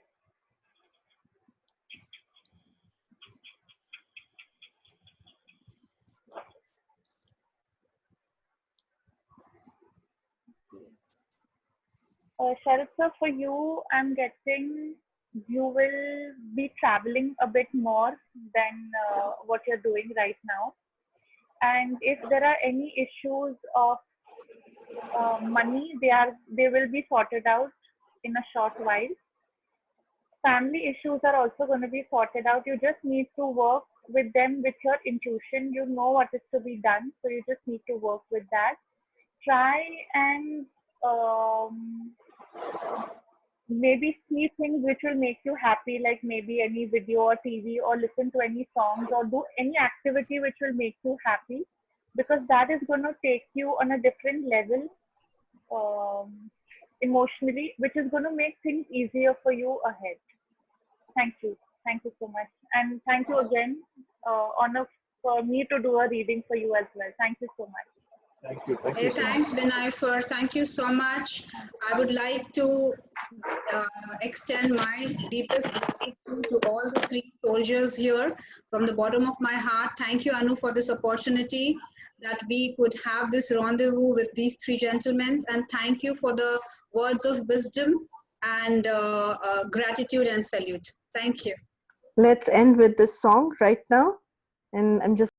N: Sharath sir, for you, I'm getting you will be traveling a bit more than what you're doing right now. And if there are any issues of money, they will be sorted out in a short while. Family issues are also going to be sorted out. You just need to work with them with your intuition. You know what is to be done, so you just need to work with that. Try and maybe see things which will make you happy, like maybe any video or TV, or listen to any songs, or do any activity which will make you happy, because that is going to take you on a different level emotionally, which is going to make things easier for you ahead. Thank you so much, and thank you again. Honor for me to do a reading for you as well. Thank you so much.
E: Thank you.
B: Hey, thanks, Binay. Thank you so much. I would like to extend my deepest gratitude to all the three soldiers here from the bottom of my heart. Thank you, Anu, for this opportunity that we could have this rendezvous with these three gentlemen. And thank you for the words of wisdom and gratitude and salute. Thank you.
A: Let's end with this song right now. And I'm just